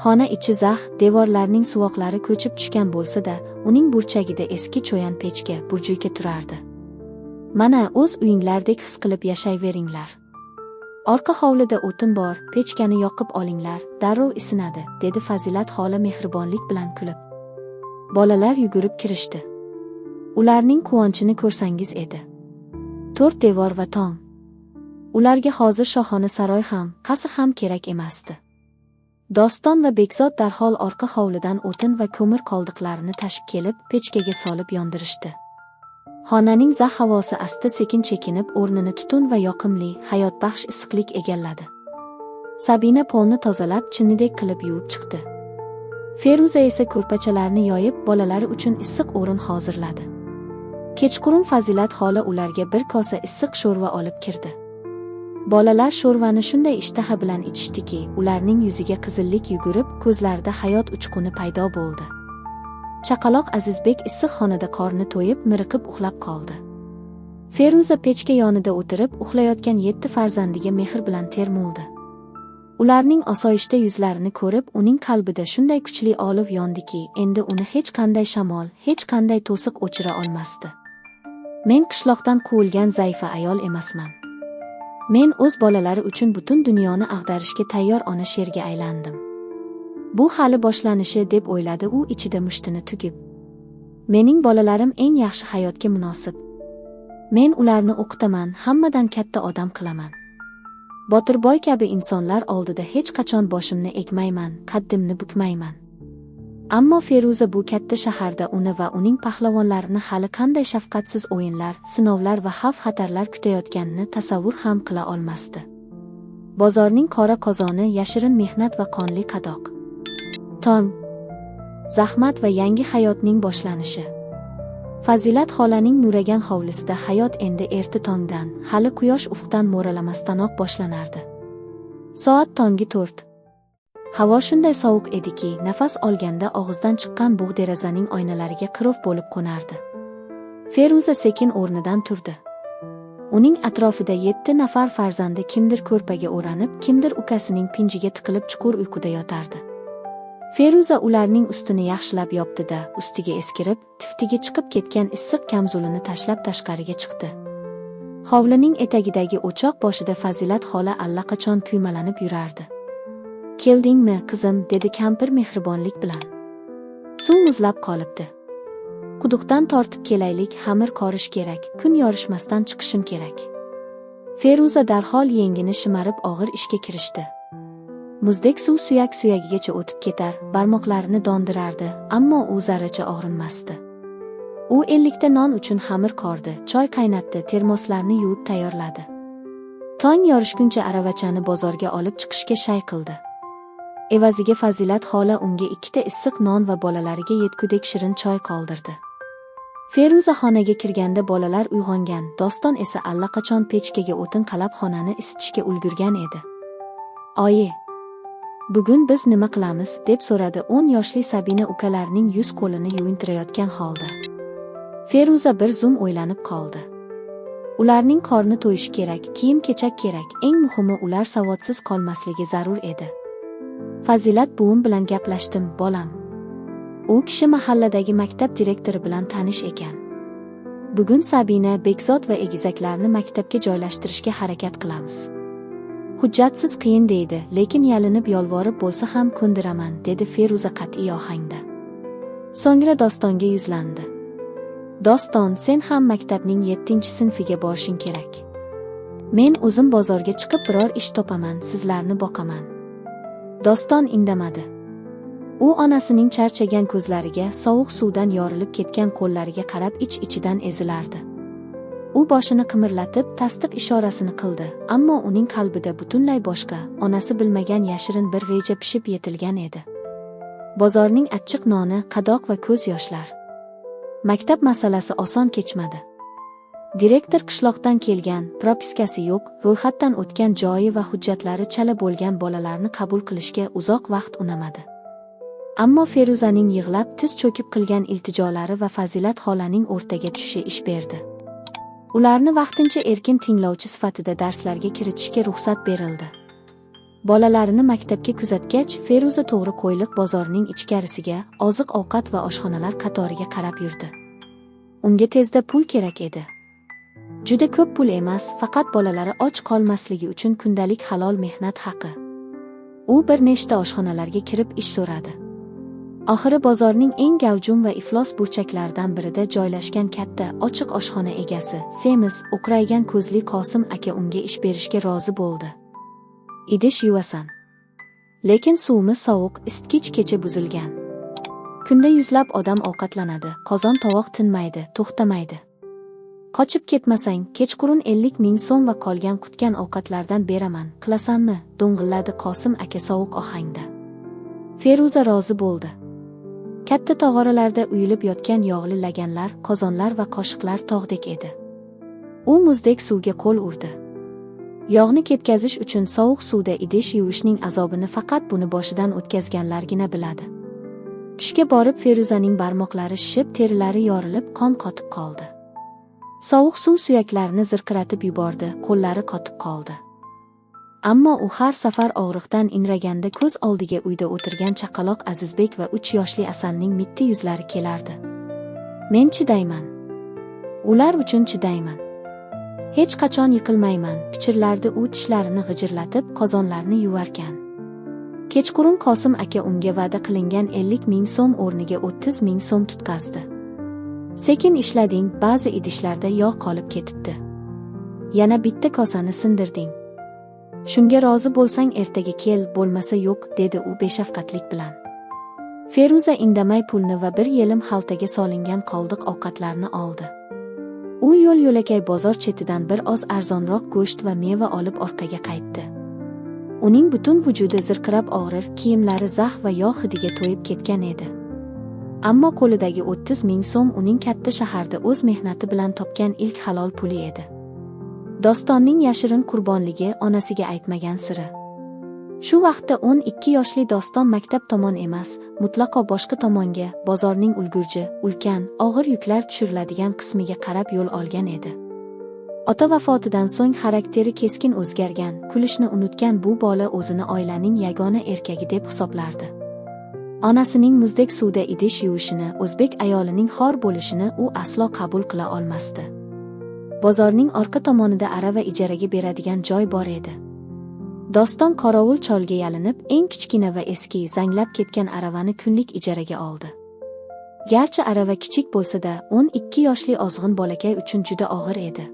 Xona ichi zax, devorlarning suvoqlari ko'chib tushgan bo'lsa-da, uning burchagida eski cho'yan pechka, burjuyka turardi. "Mana, o'z uyinglardek his qilib yashayveringlar. Orqa hovlida o'tin bor, pechkani yoqib olinglar, darrov isinadi", dedi Fazilat xola mehribonlik bilan kulib. Bolalar yugurib kirishdi. Ularning quvonchini ko'rsangiz edi. 4 devor va tom. Ularga hozir shohona saroy ham, qasr ham kerak emasdi. Doston va Bekzod darhol orqa hovlidan o'tin va ko'mir qoldiqlarini tashib kelib, pechkaga solib yondirishdi. Xonaning zax havosi asta-sekin chekinib, o'rnini tutun va yoqimli, hayotbaxsh issiqlik egalladi. Sabina polni tozalab, chinnidek qilib yuvib chiqdi. Feruza esa ko'rpachalarni yoyib, bolalari uchun issiq o'rin hozirladi. Kechqurun Fazilat xola ularga 1 kosa issiq sho'rva olib kirdi. Bolalar sho'rvani shunday ishtaha bilan ichishdiki, ularning yuziga qizillik yugurib, ko'zlarida hayot uchquni paydo bo'ldi. Chaqaloq Azizbek issiq xonada qorni to'yib, miriqib uxlab qoldi. Feruza pechka yonida o'tirib, uxlayotgan 7 farzandiga mehr bilan termuldi. Ularning osoyishta yuzlarini ko'rib, uning qalbida shunday kuchli olov yondiki, endi uni hech qanday shamol, hech qanday to'siq o'chira olmasdi. "Men qishloqdan quvilgan zaifa ayol emasman. Men o'z bolalari uchun butun dunyoni ag'darishga tayyor ona sherga aylandim. Bu hali boshlanishi", deb o'yladi u ichida mushtini tugib. "Mening bolalarim eng yaxshi hayotga munosib. Men ularni o'qitaman, hammadan katta odam qilaman. Botirboy kabi insonlar oldida hech qachon boshimni egmayman, qaddimni bukmayman. Ammo Feruza bu katta shaharda uni va uning pahlavonlarini hali qanday shafqatsiz o'yinlar, sinovlar va xavf-xatarlar kutayotganini tasavvur ham qila olmasdi. Bozorning qora qozoni, yashirin mehnat va qonli qadoq. Tong, zahmat va yangi hayotning boshlanishi. Fazilat xolaning nuragan hovlisida hayot endi erta tongdan, hali quyosh ufqdan mo'ralamasdanoq boshlanardi. Soat tongi 4. Havo shunday sovuq ediki, nafas olganda og'izdan chiqqan bug' derazaning oynalariga qiroq bo'lib qo'nardi. Feruza sekin o'rnidan turdi. Uning atrofida 7 nafar farzandi kimdir ko'rpaga o'ranib, kimdir ukasining pinjiga tiqilib chuqur uyquda yotardi. Feruza ularning ustini yaxshilab yopdi-da, ustiga eskirib, tiftiga chiqib ketgan issiq kamzulini tashlab tashqariga chiqdi. Hovlining etagidagi o'choq boshida Fazilat xola allaqachon kuymalanib yurardi. "Keldingmi, qizim?" dedi kampir mehribonlik bilan. "Suv muzlab qolibdi. Quduqdan tortib kelaylik, xamir qorish kerak, kun yorishmasdan chiqishim kerak." Feruza darhol yengini shimarib og'ir ishga kirishdi. Muzdek suv suyak-suyagigacha o'tib ketar, barmoqlarini dondirardi, ammo u zarracha og'rinmasdi. U 50 ta non uchun xamir qordi, choy qaynatdi, termoslarni yuvib tayyorladi. Tong yorishguncha aravachani bozorga olib chiqishga shay qildi. Evaziga Fazilat xola unga 2 ta issiq non va bolalariga yetgudek shirin choy qoldirdi. Feruza xonaga kirganda bolalar uyg'ongan, Doston esa allaqachon pechkaga o'tin qalab xonani isitishga ulgurgan edi. "Oyi, bugun biz nima qilamiz?" deb so'radi 10 yoshli Sabina ukalarining yuz-qo'lini yuvintirayotgan holda. Feruza bir zum o'ylanib qoldi. Ularning qorni to'yishi kerak, kiyim-kechak kerak, eng muhimi ular savodsiz qolmasligi zarur edi. "Fazilat buvim bilan gaplashdim, bolam. U kishi mahalladagi maktab direktori bilan tanish ekan. Bugun Sabina, Bekzod va egizaklarni maktabga joylashtirishga harakat qilamiz. Hujjatsiz qiyin deydi, lekin yalinib yolvorib bo'lsa ham ko'ndiraman", dedi Feruza qat'iy ohangda. So'ngra Dostonga yuzlandi. "Doston, sen ham maktabning 7-sinfiga borishing kerak. Men o'zim bozorga chiqib biror ish topaman, sizlarni boqaman." Doston indamadi. U onasining charchagan ko'zlariga, sovuq suvdan yorilib ketgan qo'llariga qarab ich-ichidan ezilardi. U boshini qimirlatib, tasdiq ishorasini qildi, ammo uning qalbida butunlay boshqa, onasi bilmagan yashirin bir reja pishib yetilgan edi. Bozorning achchiq noni, qadoq va ko'z yoshlar. Maktab masalasi oson kechmadi. Direktor qishloqdan kelgan, propiskasi yo'q, ro'yxatdan o'tgan joyi va hujjatlari chala bo'lgan bolalarni qabul qilishga uzoq vaqt unamadi. Ammo Feruzaning yig'lab tiz cho'kib qilgan iltijolari va Fazilat xolaning o'rtaga tushishi ish berdi. Ularni vaqtincha erkin tinglovchi sifatida darslarga kiritishga ruxsat berildi. Bolalarini maktabga kuzatgach, Feruza to'g'ri qo'yliq bozorining ichkarisiga, oziq-ovqat va oshxonalar qatoriga qarab yurdi. Unga tezda pul kerak edi. Juda ko'p pul emas, faqat bolalari och qolmasligi uchun kundalik halol mehnat haqi. U bir nechta oshxonalarga kirib ish so'radi. Oxiri bozorning eng gavjum va iflos burchaklaridan birida joylashgan katta, ochiq oshxona egasi, semiz, o'qraygan ko'zli Qosim aka unga ish berishga rozi bo'ldi. "Idish yuvasan. Lekin suvimiz sovuq, isitgich kecha buzilgan. Kunda yuzlab odam ovqatlanadi, qozon tovoq tinmaydi, to'xtamaydi. Qochib ketmasang, kechqurun 50 ming so'm va qolgan qutgan ovqatlardan beraman, qilasanmi?" do'ng'illadi Qosim aka sovuq ohangda. Feruza rozi bo'ldi. Katta tog'oralarda uyilib yotgan yog'li laganlar, qozonlar va qoshiqlar tog'dek edi. U muzdek suvga qo'l urdi. Yog'ni ketkazish uchun sovuq suvda idish yuvishning azobini faqat buni boshidan o'tkazganlargina biladi. Tushga borib Feruzaning barmoqlari shishib, terilari yorilib, qon qotib qoldi. Sovuq suv suyaklarini zirqiratib yubordi, qo'llari qotib qoldi. Ammo u har safar og'riqdan inraganda ko'z oldiga uyda o'tirgan chaqaloq Azizbek va 3 yoshli Asalning mitti yuzlari kelardi. "Men chidayman. Ular uchun chidayman. Hech qachon yiqilmayman", pichirlardi u tishlarini g'ijirlatib, qozonlarni yuvarkan. Kechqurun Qosim aka unga va'da qilingan 50 ming so'm o'rniga 30 ming so'm tutqazdi. Sekin ishlading, ba'zi idishlarda yog' qolib ketibdi. Yana bitta kosani sindirding. Shunga rozi bo'lsang ertaga kel, bo'lmasa yo'q, dedi u beshafqatlik bilan. Feruza indamay pulni va bir yelim xaltaga solingan qoldiq ovqatlarni oldi. U yo'l-yo'lakay bozor chetidan bir oz arzonroq go'sht va meva olib orqaga qaytdi. Uning butun vujudi zirqirab og'rir, kiyimlari zax va yog' hidiga to'yib ketgan edi. Ammo qo'lidagi 30 ming so'm uning katta shaharda o'z mehnati bilan topgan ilk halol puli edi. Dostonning yashirin qurbonligi onasiga aytmagan siri. Shu vaqtda 12 yoshli Doston maktab tomon emas, mutlaqo boshqa tomonga, bozorning ulgurji, ulkan, og'ir yuklar tushiriladigan qismiga qarab yo'l olgan edi. Ota vafotidan so'ng xarakteri keskin o'zgargan, kulishni unutgan bu bola o'zini oilaning yagona erkagi deb hisoblardi. Onasining muzdek suvda idish yuvishini, o'zbek ayolining xor bo'lishini u aslo qabul qila olmasdi. Bozorning orqa tomonida arava ijaraga beradigan joy bor edi. Doston qorovul cholga yalinib, eng kichkina va eski, zanglab ketgan aravani kunlik ijaraga oldi. Garchi arava kichik bo'lsa-da, 12 yoshli ozg'in bolakay uchun juda og'ir edi.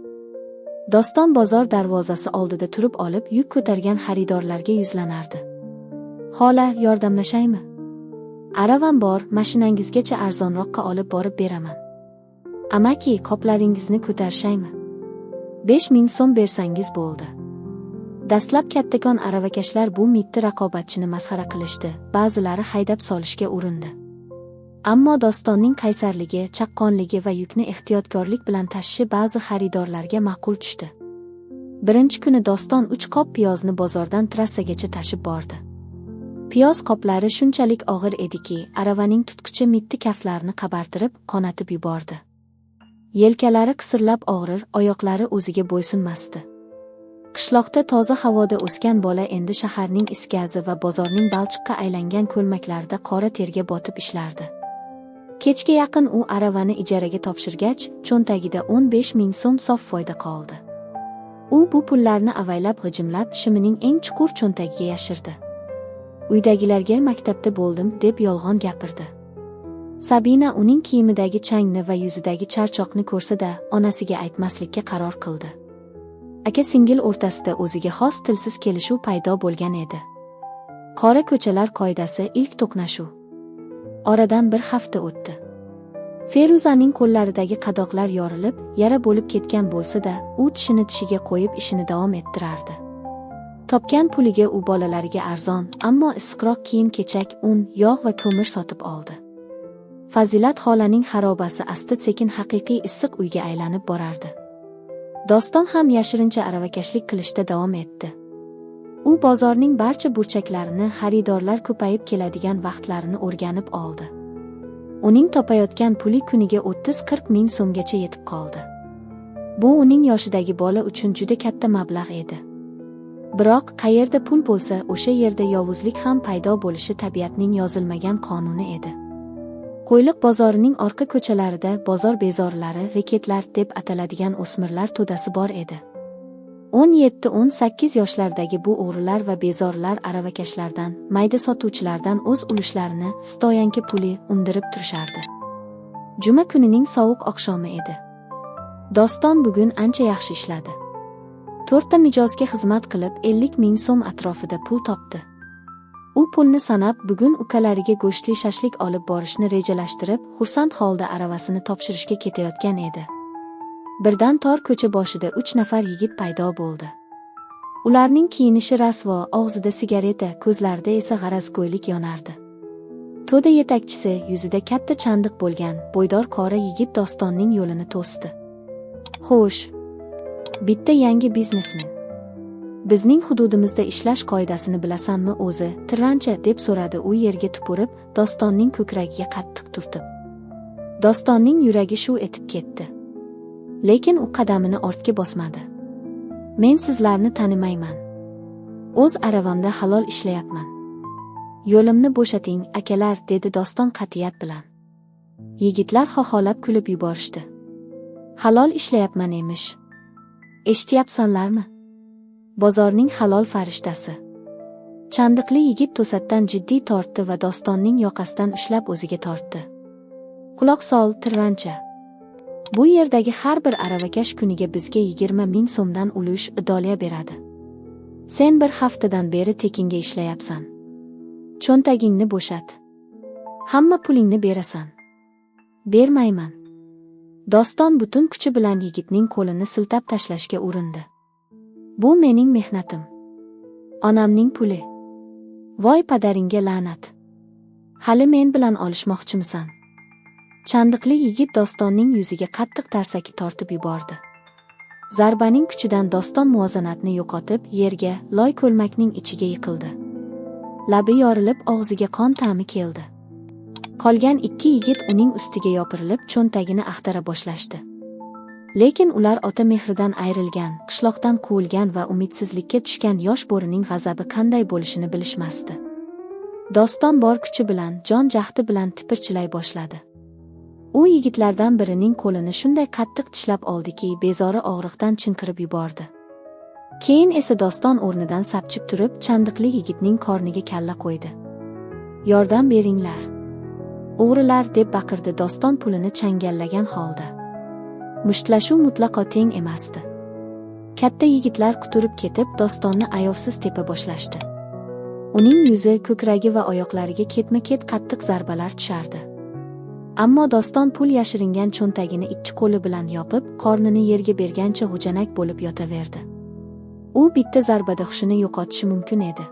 Doston bozor darvozasi oldida turib olib, yuk ko'targan xaridorlarga yuzlanardi. "Xola, yordamlashaymi? Aravam bor, mashinangizgacha arzonroqqa olib borib beraman. Amaki, qoplaringizni ko'tarishaymi? 5 ming so'm bersangiz bo'ldi." Dastlab kattakon aravakashlar bu mitti raqobatchini masxara qilishdi, ba'zilari haydab solishga urindi. Ammo Dostonning qaysarligi, chaqqonligi va yukni ehtiyotkorlik bilan tashishi ba'zi xaridorlarga ma'qul tushdi. Birinchi kuni Doston 3 qop piyozni bozordan trassagacha tashib bordi. Piyoz qoplari shunchalik og'ir ediki, aravaning tutqichi mitti kaftlarini qabartirib, qonatib yubordi. Yelkalari qisirlab og'rir, oyoqlari o'ziga bo'ysunmasdi. Qishloqda toza havoda o'sgan bola endi shaharning is gazi va bozorning balchiqqa aylangan ko'lmaklarida qora terga botib ishlardi. Kechga yaqin u aravani ijaraga topshirgach, cho'ntagida 15 ming so'm sof foyda qoldi. U bu pullarni avaylab g'ijimlab, shimining eng chuqur cho'ntagiga yashirdi. Uydagilarga maktabda bo'ldim deb yolg'on gapirdi. Sabina uning kiyimidagi changni va yuzidagi charchoqni ko'rsa-da, onasiga aytmaslikka qaror qildi. Aka-singil o'rtasida o'ziga xos tilsiz kelishuv paydo bo'lgan edi. Qora ko'chalar qoidasi ilk to'qnashuv. Oradan bir hafta o'tdi. Feruzaning qo'llaridagi qadoqlar yorilib, yara bo'lib ketgan bo'lsa-da, u tishini tishiga qo'yib ishini davom ettirardi. Topgan puliga u bolalariga arzon, ammo issiqroq kiyim-kechak, un, yog' va ko'mir sotib oldi. Fazilat xolaning xarobasi asta-sekin haqiqiy issiq uyga aylanib borardi. Doston ham yashirincha aravakashlik qilishda davom etdi. U bozorning barcha burchaklarini, xaridorlar ko'payib keladigan vaqtlarini o'rganib oldi. Uning topayotgan puli kuniga 30-40 ming so'mgacha yetib qoldi. Bu uning yoshidagi bola uchun juda katta mablag' edi. Biroq qayerda pul bo'lsa, o'sha yerda yovuzlik ham paydo bo'lishi tabiatning yozilmagan qonuni edi. Qo'yliq bozorining orqa ko'chalarida bozor bezorlari, reketlar deb ataladigan o'smirlar to'dasi bor edi. 17-18 yoshlardagi bu o'g'rilar va bezorlar aravakashlardan, mayda sotuvchilardan o'z ulushlarini, stoyanka puli undirib turishardi. Juma kunining sovuq oqshomi edi. Doston bugun ancha yaxshi ishladi. 4 ta mijozga xizmat qilib 50 ming so'm atrofida pul topdi. U pulni sanab, bugun ukalariga go'shtli shashlik olib borishni rejalashtirib, xursand holda aravasini topshirishga ketayotgan edi. Birdan tor ko'cha boshida 3 nafar yigit paydo bo'ldi. Ularning kiyinishi rasvo, og'zida sigareta, ko'zlarida esa g'arazgo'ylik yonardi. To'da yetakchisi, yuzida katta chandiq bo'lgan, bo'ydor qora yigit Dostonning yo'lini to'sdi. "Xo'sh, bitta yangi biznesmen. Bizning hududimizda ishlash qoidasini bilasanmi o'zi?" tirrancha deb so'radi u yerga tupurib, Dostonning ko'kragiga qattiq turtib. Dostonning yuragi shuv etib ketdi. Lekin u qadamini ortga bosmadi. "Men sizlarni tanimayman. O'z aravamda halol ishlayapman. Yo'limni bo'shating, akalar", dedi Doston qat'iyat bilan. Yigitlar xoxolab kulib yuborishdi. "Halol ishlayapman emish. Eshityapsanlarmi? Bozorning halol farishtasi." Chandiqli yigit to'satdan jiddiy tortdi va Dostonning yoqasidan ushlab o'ziga tortdi. "Quloq sol, tirrancha. Bu yerdagi har bir aravakash kuniga bizga 20 ming so'mdan ulush idoliya beradi. Sen bir haftadan beri tekinga ishlayapsan. Cho'ntagingni bo'shat. Hamma pulingni berasan. Bermayman. Doston butun kuchi bilan yigitning qo'lini siltab tashlashga urindi. Bu mening mehnatim. Onamning puli. Voy padaringga la'nat. Hali men bilan olishmoqchimisan? Chandiqli yigit Dostonning yuziga qattiq tarsaki tortib yubordi. Zarbaning kuchidan Doston muvozanatni yo'qotib, yerga, loy ko'lmakning ichiga yiqildi. Labi yorilib, og'ziga qon ta'mi keldi. Qolgan ikki yigit uning ustiga yopirilib, cho'ntagini axtara boshlashdi. Lekin ular ota mehridan ayrilgan, qishloqdan quvilgan va umidsizlikka tushgan yosh bo'rining g'azabi qanday bo'lishini bilishmasdi. Doston bor kuchi bilan, jon jahdi bilan tipirchilay boshladi. U yigitlardan birining qo'lini shunday qattiq tishlab oldiki, bezori og'riqdan chinqirib yubordi. Keyin esa Doston o'rnidan sapchib turib, chandiqli yigitning qorniga kalla qo'ydi. Yordam beringlar. O'g'rilar, deb baqirdi Doston pulini changallagan holda. Mushtlashuv mutlaqo teng emasdi. Katta yigitlar quturib ketib, Dostonni ayovsiz tepa boshlashdi. Uning yuzi, ko'kragi va oyoqlariga ketma-ket qattiq zarbalar tushardi. Ammo Doston pul yashiringan cho'ntagini ikki qo'li bilan yopib, qornini yerga bergancha g'ujanak bo'lib yotaverdi. U bitta zarbada hushini yo'qotishi mumkin edi.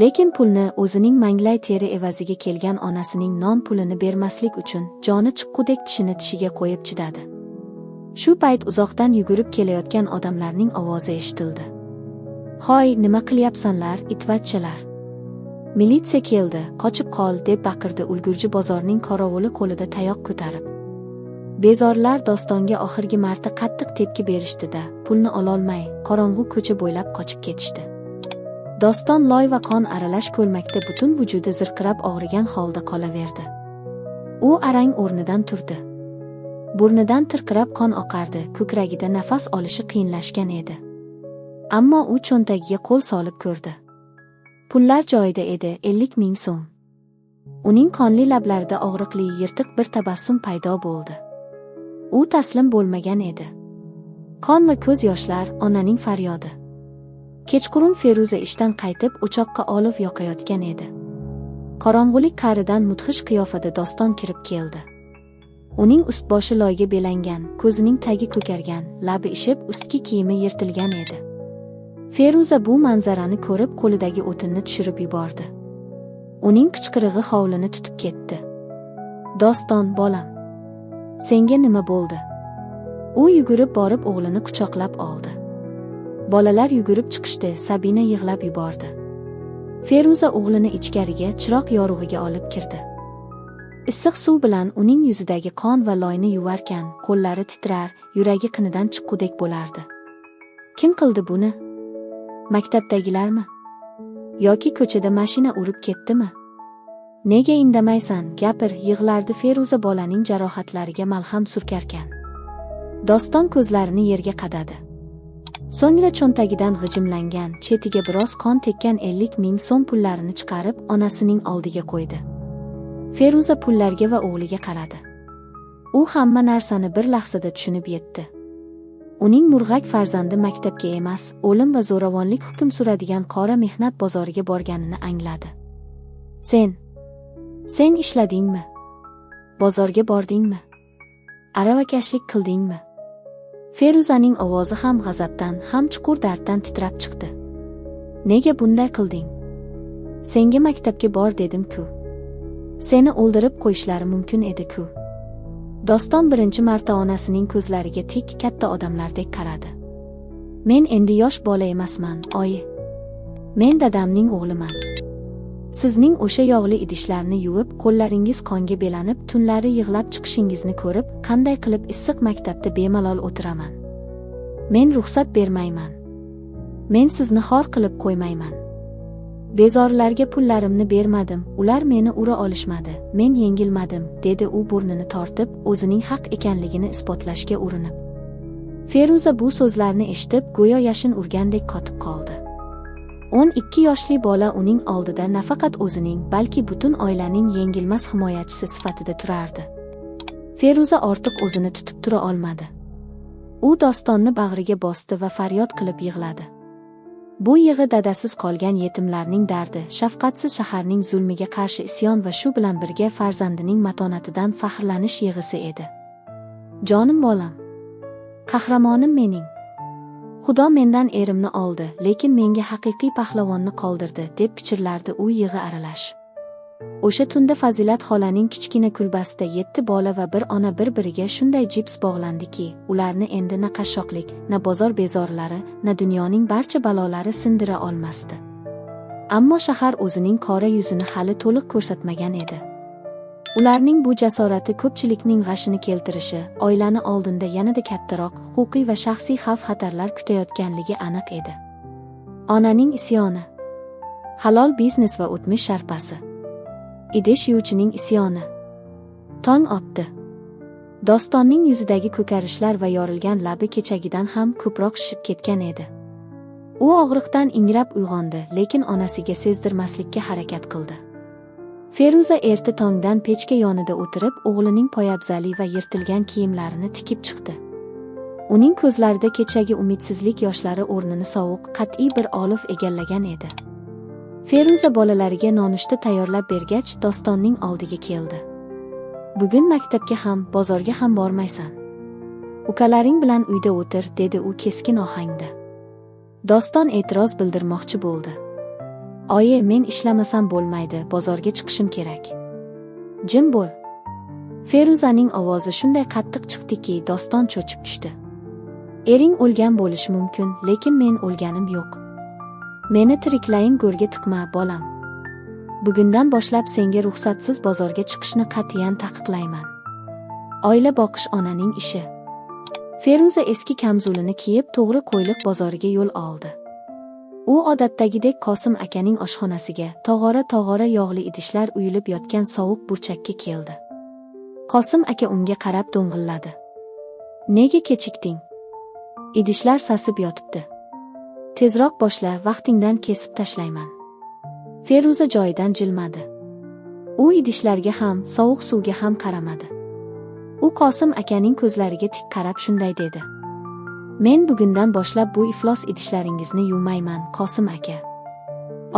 Lekin pulni o'zining manglay teri evaziga kelgan onasining non pulini bermaslik uchun joni chiqqudek tishini tishiga qo'yib chidadi. Shu payt uzoqdan yugurib kelayotgan odamlarning ovozi eshitildi. "Hoy, nima qilyapsanlar, itvachchalar? Militsiya keldi, qochib qol", deb baqirdi ulgurji bozorning qorovuli qo'lida tayoq ko'tarib. Bezorlar Dostonga oxirgi marta qattiq tepki berishdi-da, pulni ololmay, qorong'u ko'cha bo'ylab qochib ketishdi. Doston loy va qon aralash ko'lmakda butun vujudi zirqirab og'rigan holda qolaverdi. U arang o'rnidan turdi. Burnidan tirqirab qon oqardi, ko'kragida nafas olishi qiyinlashgan edi. Ammo u cho'ntagiga qo'l solib ko'rdi. Pullar joyida edi, 50 ming so'm. Uning qonli lablarida og'riqli, yirtiq bir tabassum paydo bo'ldi. U taslim bo'lmagan edi. Qon va ko'z yoshlar, onaning faryodi. Kechqurun Feruza ishdan qaytib, o'choqqa olov yoqayotgan edi. Qorong'ulik qa'ridan mudhish qiyofada Doston kirib keldi. Uning ust-boshi loyga belangan, ko'zining tagi ko'kargan, labi ishib, ustki kiyimi yirtilgan edi. Feruza bu manzarani ko'rib, qo'lidagi o'tinni tushirib yubordi. Uning qichqirig'i hovlini tutib ketdi. "Doston, bolam, senga nima bo'ldi?" U yugurib borib o'g'lini quchoqlab oldi. Bolalar yugurib chiqishdi, Sabina yig'lab yubordi. Feruza o'g'lini ichkariga, chiroq yorug'iga olib kirdi. Issiq suv bilan uning yuzidagi qon va loyni yuvarkan, qo'llari titrar, yuragi qinidan chiqqudek bo'lardi. Kim qildi buni? Maktabdagilarmi? Yoki ko'chada mashina urib ketdimi? Nega indamaysan, gapir, yig'lardi Feruza bolaning jarohatlariga malham surkarkan. Doston ko'zlarini yerga qadadi. So'ngra cho'ntagidan g'ijimlangan, chetiga biroz qon tekkan 50 ming so'm pullarini chiqarib, onasining oldiga qo'ydi. Feruza pullarga va o'g'liga qaradi. U hamma narsani bir lahzada tushunib yetdi. Uning murg'ak farzandi maktabga emas, o'lim va zo'ravonlik hukm suradigan qora mehnat bozoriga borganini angladi. Sen ishladingmi? Bozorga bordingmi? Aravakashlik qildingmi? Feruzaning ovozi ham g'azabdan, ham chuqur darddan titrab chiqdi. Nega bunday qilding? Senga maktabga bor dedim-ku. Seni o'ldirib qo'yishlari mumkin edi-ku. Doston birinchi marta onasining ko'zlariga tik, katta odamlardek qaradi. Men endi yosh bola emasman, oyi. Men dadamning o'g'liman. Sizning o'sha yog'li idishlarni yuvib, qo'llaringiz qonga belanib, tunlari yig'lab chiqishingizni ko'rib, qanday qilib issiq maktabda bemalol o'tiraman. Men ruxsat bermayman. Men sizni xor qilib qo'ymayman. Bezorlarga pullarimni bermadim, ular meni ura olishmadi, men yengilmadim, dedi u burnini tortib, o'zining haq ekanligini isbotlashga urinib. Feruza bu so'zlarni eshitib, go'yo yashin urgandek qotib qoldi. 12 yoshli bola uning oldida nafaqat o'zining, balki butun oilaning yengilmas himoyachisi sifatida turardi. Feruza ortiq o'zini tutib tura olmadi. U dostonni bag'riga bosdi va faryod qilib yig'ladi. Bu yig'i dadasiz qolgan yetimlarning dardi, shafqatsiz shaharning zulmiga qarshi isyon va shu bilan birga farzandining matonatidan faxrlanish yig'isi edi. Jonim bolam, qahramonim mening. Xudo mendan erimni oldi, lekin menga haqiqiy pahlavonni qoldirdi, deb pichirlardi u yig'i aralash. O'sha tunda Fazilat xolaning kichkina kulbasida 7 bola va bir ona bir-biriga shunday jips bog'landiki, ularni endi na qashshoqlik, na bozor bezorlari, na dunyoning barcha balolari sindira olmasdi. Ammo shahar o'zining qora yuzini hali to'liq ko'rsatmagan edi. Ularning bu jasorati ko'pchilikning g'ashini keltirishi, oilani oldinda yanada kattaroq huquqiy va shaxsiy xavf-xatarlar kutayotganligi aniq edi. Onaning isyoni, halol biznes va o'tmish sharpasi. Idish yuvchining isyoni. Tong otdi. Dostonning yuzidagi ko'karishlar va yorilgan labi kechagidan ham ko'proq shishib ketgan edi. U og'riqdan ingrab uyg'ondi, lekin onasiga sezdirmaslikka harakat qildi. Feruza erta tongdan pechka yonida o'tirib, o'g'lining poyabzali va yirtilgan kiyimlarini tikib chiqdi. Uning ko'zlarida kechagi umidsizlik yoshlari o'rnini sovuq, qat'iy bir olov egallagan edi. Feruza bolalariga nonushta tayyorlab bergach, Dostonning oldiga keldi. Bugun maktabga ham, bozorga ham bormaysan. Ukalaring bilan uyda o'tir, dedi u keskin ohangda. Doston e'tiroz bildirmoqchi bo'ldi. Oyi, men ishlamasam bo'lmaydi, bozorga chiqishim kerak. Jim bo'l. Feruzaning ovozi shunday qattiq chiqdiki, Doston cho'chib tushdi. Ering o'lgan bo'lishi mumkin, lekin men o'lganim yo'q. Meni tiriklayin go'rga tiqma, bolam. Bugundan boshlab senga ruxsatsiz bozorga chiqishni qat'iyan taqiqlayman. Oila boqish onaning ishi. Feruza eski kamzulini kiyib, to'g'ri Qo'yliq bozoriga yo'l oldi. U odatdagidek Qosim akaning oshxonasiga, tog'ora yog'li idishlar uyilib yotgan sovuq burchakka keldi. Qosim aka unga qarab do'ng'illadi. Nega kechikding? Idishlar sasib yotibdi. Tezroq boshla, vaqtingdan kesib tashlayman. Feruza joyidan jilmadi. U idishlarga ham, sovuq suvga ham qaramadi. U Qosim akaning ko'zlariga tik qarab shunday dedi. Men bugundan boshlab bu iflos idishlaringizni yuvmayman, Qosim aka.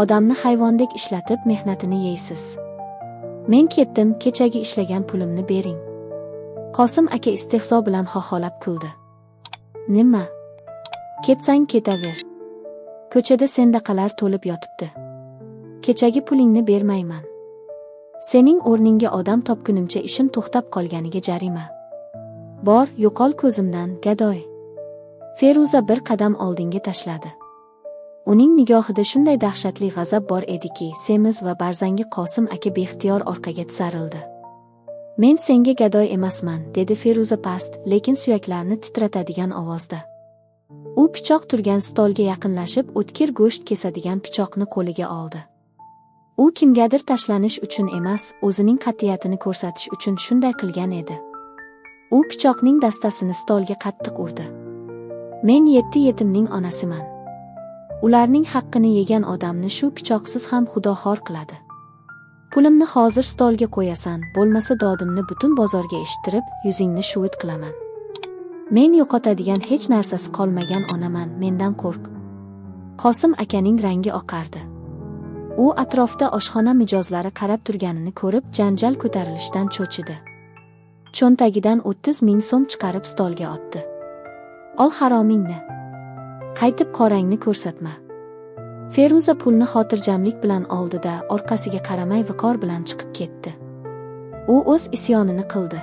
Odamni hayvondek ishlatib mehnatini yeysiz. Men ketdim, kechagi ishlagan pulimni bering. Qosim aka istehzo bilan xoxolab kuldi. Nima? Ketsang ketaver. Ko'chada sendaqalar to'lib yotibdi. Kechagi pulingni bermayman. Sening o'rningga odam topgunimcha ishim to'xtab qolganiga jarima. Bor, yo'qol ko'zimdan, gadoy. Feruza bir qadam oldinga tashladi. Uning nigohida shunday dahshatli g'azab bor ediki, semiz va barzangi Qosim aka beixtiyor orqaga tisarildi. Men senga gadoy emasman, dedi Feruza past, lekin suyaklarni titratadigan ovozda. U pichoq turgan stolga yaqinlashib, o'tkir go'sht kesadigan pichoqni qo'liga oldi. U kimgadir tashlanish uchun emas, o'zining qat'iyatini ko'rsatish uchun shunday qilgan edi. U pichoqning dastasini stolga qattiq urdi. Men 7 yetimning onasiman. Ularning haqqini yegan odamni shu pichoqsiz ham Xudo xor qiladi. Pulimni hozir stolga qo'yasan, bo'lmasa dodimni butun bozorga eshittirib, yuzingni shuvit qilaman. Men yo'qotadigan hech narsasi qolmagan onaman, mendan qo'rq. Qosim akaning rangi oqardi. U atrofda oshxona mijozlari qarab turganini ko'rib, janjal ko'tarilishdan cho'chidi. Cho'ntagidan 30 ming so'm chiqarib stolga otdi. Ol haromingni. Qaytib qorangni ko'rsatma. Feruza pulni xotirjamlik bilan oldida, orqasiga qaramay viqor bilan chiqib ketdi. U o'z isyonini qildi.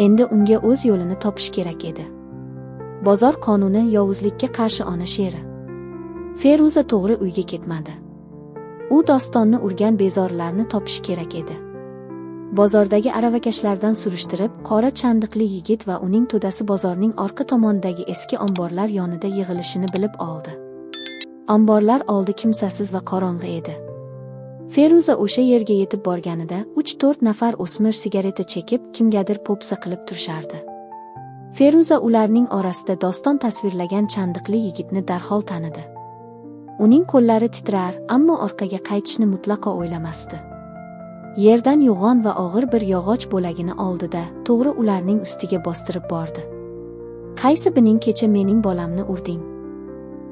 Endi unga o'z yo'lini topish kerak edi. Bozor qonuni yovuzlikka qarshi ona she'ri. Feruza to'g'ri uyga ketmadi. U Dostonni urgan bezorilarni topish kerak edi. Bozordagi aravakashlardan surishtirib, qora chandiqli yigit va uning to'dasi bozorning orqa tomonidagi eski omborlar yonida yig'ilishini bilib oldi. Omborlar oldi kimsasiz va qorong'i edi. Feruza o'sha yerga yetib borganida 3-4 nafar o'smir sigareta chekib, kimgadir po'pisa qilib turishardi. Feruza ularning orasida Doston tasvirlagan chandiqli yigitni darhol tanidi. Uning qo'llari titrar, ammo orqaga qaytishni mutlaqo o'ylamasdi. Yerdan yo'g'on va og'ir bir yog'och bo'lagini oldida, to'g'ri ularning ustiga bostirib bordi. Qaysi bining kecha mening bolamni urding?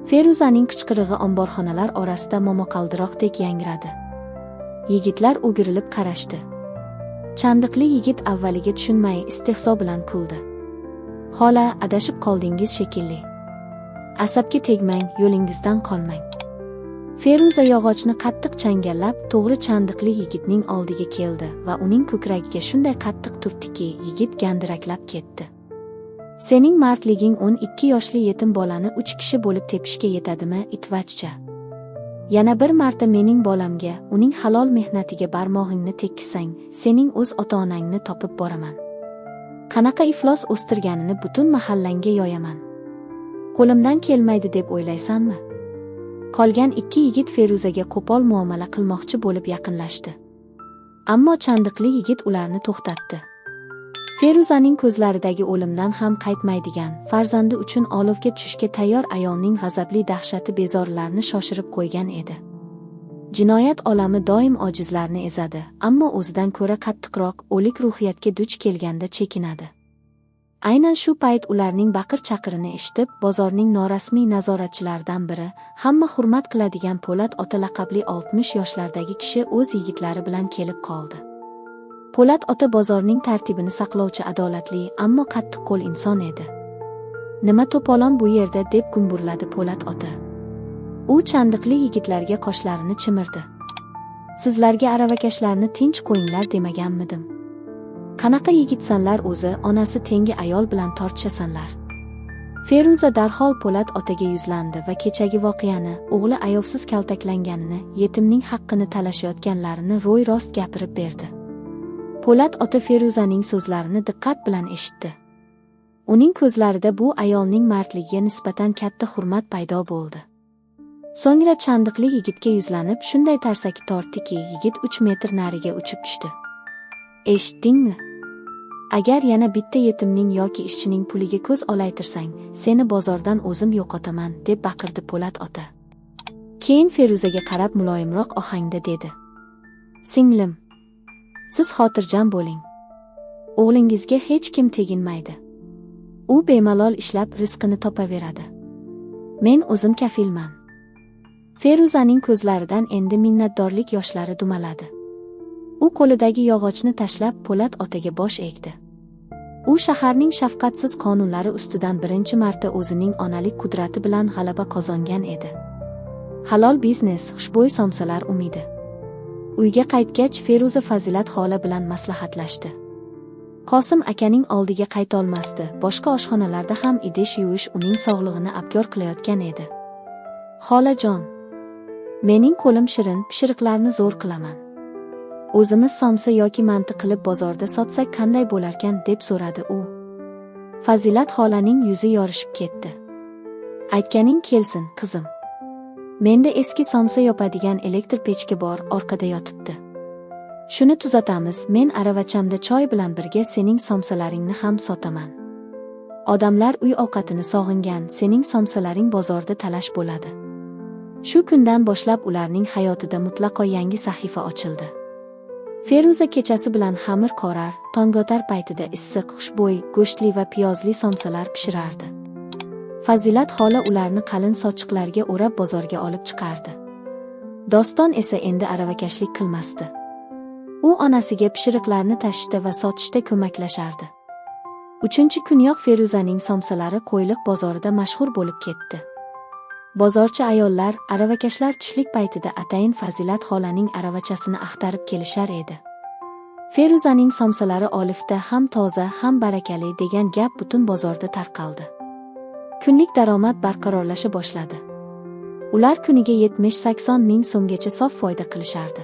Feruzaning qichqirig'i omborxonalar orasida momaqaldiroqdek yangradi. Yigitlar o'girilib qarashdi. Chandiqli yigit avvaliga tushunmay istehzo bilan kuldi. Xola, adashib qoldingiz shekilli. Asabga tegmang, yo'lingizdan qolmang. Feruza yog'ochni qattiq changallab, to'g'ri chandiqli yigitning oldiga keldi va uning ko'kragiga shunday qattiq turtdiki, yigit gandiraklab ketdi. Sening mardliging 12 yoshli yetim bolani 3 kishi bo'lib tepishga yetadimi, itvachcha? Yana bir marta mening bolamga, uning halol mehnatiga barmog'ingni tekkizsang, sening o'z ota-onangni topib boraman. Qanaqa iflos o'stirganini butun mahallangga yoyaman. Qo'limdan kelmaydi deb o'ylaysanmi? Qolgan 2 yigit Feruzaga qo'pol muomala qilmoqchi bo'lib yaqinlashdi. Ammo chandiqli yigit ularni to'xtatdi. Feruzaning ko'zlaridagi o'limdan ham qaytmaydigan, farzandi uchun olovga tushishga tayyor ayolning g'azabli dahshati bezorilarni shoshirib qo'ygan edi. Jinoyat olami doim ojizlarni ezadi, ammo o'zidan ko'ra qattiqroq, o'lik ruhiyatga duch kelganda chekinadi. Aynan shu payt ularning baqir-chaqirini eshitib, bozorning norasmiy nazoratchilaridan biri, hamma hurmat qiladigan Po'lat ota laqabli 60 yoshlardagi kishi o'z yigitlari bilan kelib qoldi. Po'lat ota bozorning tartibini saqlovchi adolatli, ammo qattiq qo'l inson edi. Nima to'polon bu yerda deb gumburladi Po'lat ota. U chandiqli yigitlarga qoshlarini chimirdi. Sizlarga aravakashlarni tinch qo'yinglar demaganmidim? Qanaqa yigitsanlar o'zi, onasi tengi ayol bilan tortishasanlar. Feruza darhol Po'lat otaga yuzlandi va kechagi voqeani, o'g'li ayovsiz kaltaklanganini, yetimning haqqini talashayotganlarini ro'y-rost gapirib berdi. Po'lat ota Feruzaning so'zlarini diqqat bilan eshitdi. Uning ko'zlarida bu ayolning mardligiga nisbatan katta hurmat paydo bo'ldi. So'ngra chandiqli yigitga yuzlanib shunday tarsaki tortdiki, yigit 3 metr nariga uchib tushdi. Eshitdingmi? Agar yana bitta yetimning yoki ishchining puliga ko'z olaytirsang, seni bozordan o'zim yo'qotaman, deb baqirdi Po'lat ota. Keyin Feruzaga qarab muloyimroq ohangda dedi. Singlim, siz xotirjam bo'ling. O'g'lingizga hech kim teginmaydi. U bemalol ishlab rizqini topaveradi. Men o'zim kafilman. Feruzaning ko'zlaridan endi minnatdorlik yoshlari dumaladi. U qo'lidagi yog'ochni tashlab Po'lat otaga bosh egdi. U shaharning shafqatsiz qonunlari ustidan birinchi marta o'zining onalik qudrati bilan g'alaba qozongan edi. Halol biznes, xushbo'y somsalar umidi. Uyga qaytgach Feruza Fazilat xola bilan maslahatlashdi. Qosim akaning oldiga qaytolmasdi, boshqa oshxonalarda ham idish yuvish uning sog'lig'ini abgor qilayotgan edi. Xolajon, mening qo'lim shirin, pishiriqlarni zo'r qilaman. O'zimiz somsa yoki manti qilib bozorda sotsak qanday bo'larkan deb so'radi u. Fazilat xolaning yuzi yorishib ketdi. Aytganing kelsin, qizim. Menda eski somsa yopadigan elektr pechka bor, orqada yotibdi. Shuni tuzatamiz, men aravachamda choy bilan birga sening somsalaringni ham sotaman. Odamlar uy ovqatini sog'ingan, sening somsalaring bozorda talash bo'ladi. Shu kundan boshlab ularning hayotida mutlaqo yangi sahifa ochildi. Feruza kechasi bilan xamir qorar, tonggotar paytida issiq, xushbo'y, go'shtli va piyozli somsalar pishirardi. Fazilat xola ularni qalin sochiqlarga o'rab bozorga olib chiqardi. Doston esa endi aravakashlik qilmasdi. U onasiga pishiriqlarni tashishda va sotishda ko'maklashardi. 3-kunyoq Feruzaning somsalari Qo'yliq bozorida mashhur bo'lib ketdi. Bozorchi ayollar, aravakashlar tushlik paytida atayin Fazilat xolaning aravachasini axtarib kelishar edi. Feruzaning somsalari olifta, ham toza, ham barakali degan gap butun bozorda tarqaldi. Kunlik daromad barqarorlasha boshladi. Ular kuniga 70-80 ming so'mgacha sof foyda qilishardi.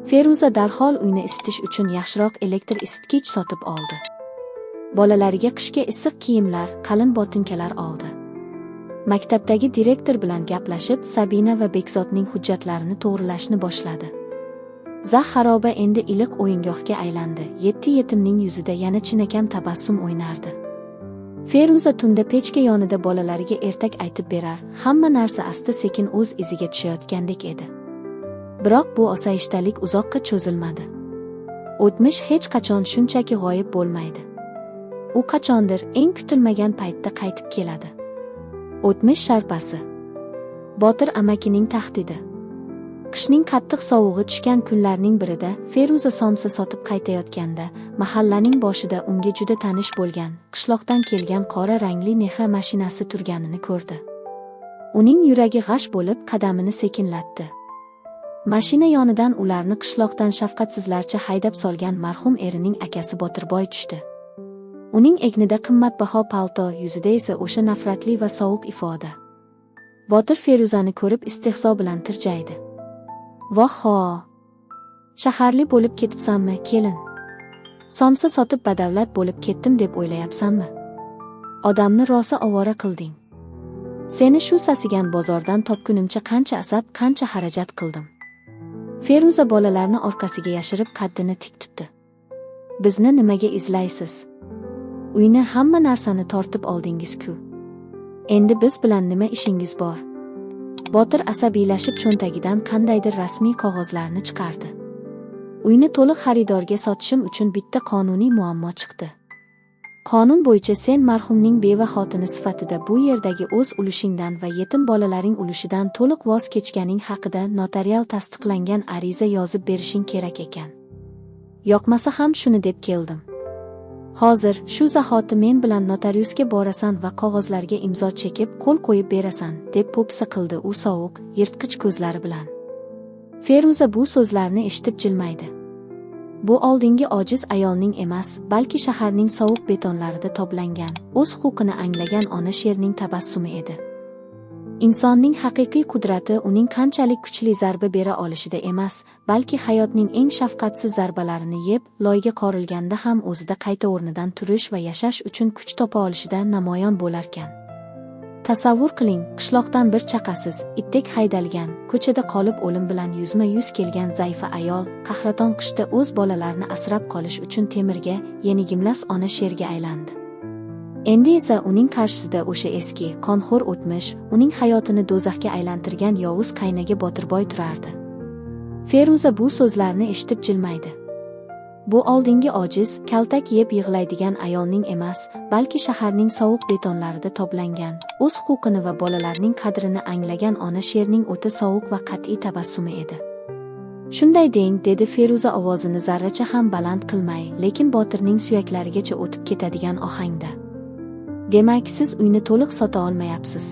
Feruza darhol uyni isitish uchun yaxshiroq elektr isitgich sotib oldi. Bolalariga qishga issiq kiyimlar, qalin botinkalar oldi. Maktabdagi direktor bilan gaplashib, Sabina va Bekzodning hujjatlarini to'g'rilashni boshladi. Zax xaroba endi iliq o'yingohga aylandi. 7 yetimning yuzida yana chinakam tabassum o'ynardi. Feruza tunda pechka yonida bolalariga ertak aytib berar, hamma narsa asta-sekin o'z iziga tushayotgandek edi. Biroq bu osoyishtalik uzoqqa cho'zilmadi. O'tmish hech qachon shunchaki g'oyib bo'lmaydi. U qachondir eng kutilmagan paytda qaytib keladi. O'tmish sharpasi. Botir amakining tahdidi. Qishning qattiq sovug'i tushgan kunlarning birida Feruza somsa sotib qaytayotganda, mahallaning boshida unga juda tanish bo'lgan, qishloqdan kelgan qora rangli Nexa mashinasi turganini ko'rdi. Uning yuragi g'ash bo'lib, qadamini sekinlatdi. Mashina yonidan ularni qishloqdan shafqatsizlarcha haydab solgan marhum erining akasi Botirboy tushdi. Uning egnida qimmatbaho palto, yuzida esa o'sha nafratli va sovuq ifoda. Botir Feruzani ko'rib istehzo bilan tirjaydi. Voh-ho! Shaharli bo'lib ketibsanmi, kelin? Somsa sotib badavlat bo'lib ketdim deb o'ylayapsanmi? Odamni rosa ovora qilding. Seni shu sasigan bozordan topgunimcha qancha asab, qancha xarajat qildim. Feruza bolalarni orqasiga yashirib qaddini tik tutdi. Bizni nimaga izlaysiz? Uyni hamma narsani tortib oldingiz-ku. Endi biz bilan nima ishingiz bor? Botir asabiylashib cho'ntagidan qandaydir rasmiy qog'ozlarni chiqardi. Uyni to'liq xaridorga sotishim uchun bitta qonuniy muammo chiqdi. Qonun bo'yicha sen marhumning beva xotini sifatida bu yerdagi o'z ulushingdan va yetim bolalaring ulushidan to'liq voz kechganing haqida notarial tasdiqlangan ariza yozib berishing kerak ekan. Yoqmasa ham shuni deb keldim. Hozir shu zahoti men bilan notariusga borasan va qog'ozlarga imzo chekib qo'l qo'yib berasan, deb po'pisa qildi u sovuq, yirtqich ko'zlari bilan. Feruza bu so'zlarni eshitib jilmaydi. Bu oldingi ojiz ayolning emas, balki shaharning sovuq betonlarida toblangan, o'z huquqini anglagan ona sherning tabassumi edi. Insonning haqiqiy qudrati uning qanchalik kuchli zarba bera olishida emas, balki hayotning eng shafqatsiz zarbalarini yeb, loyga qorilganda ham o'zida qayta o'rnidan turish va yashash uchun kuch topa olishida namoyon bo'larkan. Tasavvur qiling, qishloqdan bir chaqasiz, itdek haydalgan, ko'chada qolib o'lim bilan yuzma-yuz kelgan zaifa ayol, qahraton qishda o'z bolalarini asrab qolish uchun temirga, yenigimlas ona sherga aylandi. Endi esa uning qarshisida o'sha eski, qonxo'r o'tmish, uning hayotini do'zaxga aylantirgan yovuz qaynaga Botirboy turardi. Feruza bu so'zlarni eshitib jilmaydi. Bu oldingi ojiz, kaltak yeb yig'laydigan ayolning emas, balki shaharning sovuq betonlarida toblangan, o'z huquqini va bolalarning qadrini anglagan ona sherning o'ta sovuq va qat'iy tabassumi edi. Shunday deng, dedi Feruza ovozini zarracha ham baland qilmay, lekin Botirning suyaklarigacha o'tib ketadigan ohangda. Demak, siz uyni to'liq sota olmayapsiz.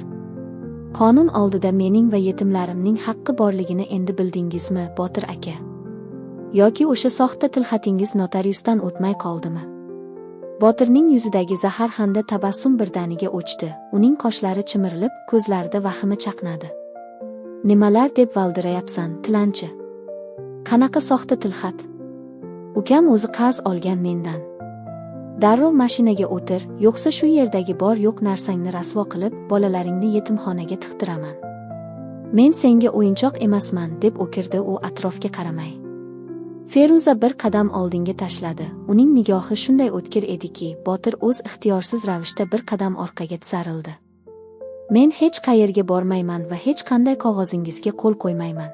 Qonun oldida mening va yetimlarimning haqqi borligini endi bildingizmi, Botir aka? Yoki o'sha soxta tilxatingiz notariusdan o'tmay qoldimi? Botirning yuzidagi zaharxanda tabassum birdaniga o'chdi. Uning qoshlari chimirilib, ko'zlarida vahima chaqnadi. Nimalar deb valdirayapsan, tilanchi? Qanaqa soxta tilxat? Ukam o'zi qarz olgan mendan. Darrov mashinaga o'tir, yo'qsa shu yerdagi bor yo'q narsangni rasvo qilib, bolalaringni yetimxonaga tiqtiraman. Men senga o'yinchoq emasman, deb o'kirdi u atrofga qaramay. Feruza bir qadam oldinga tashladi. Uning nigohi shunday o'tkir ediki, Botir o'z ixtiyorsiz ravishda bir qadam orqaga tisarildi. Men hech qayerga bormayman va hech qanday qog'ozingizga qo'l qo'ymayman.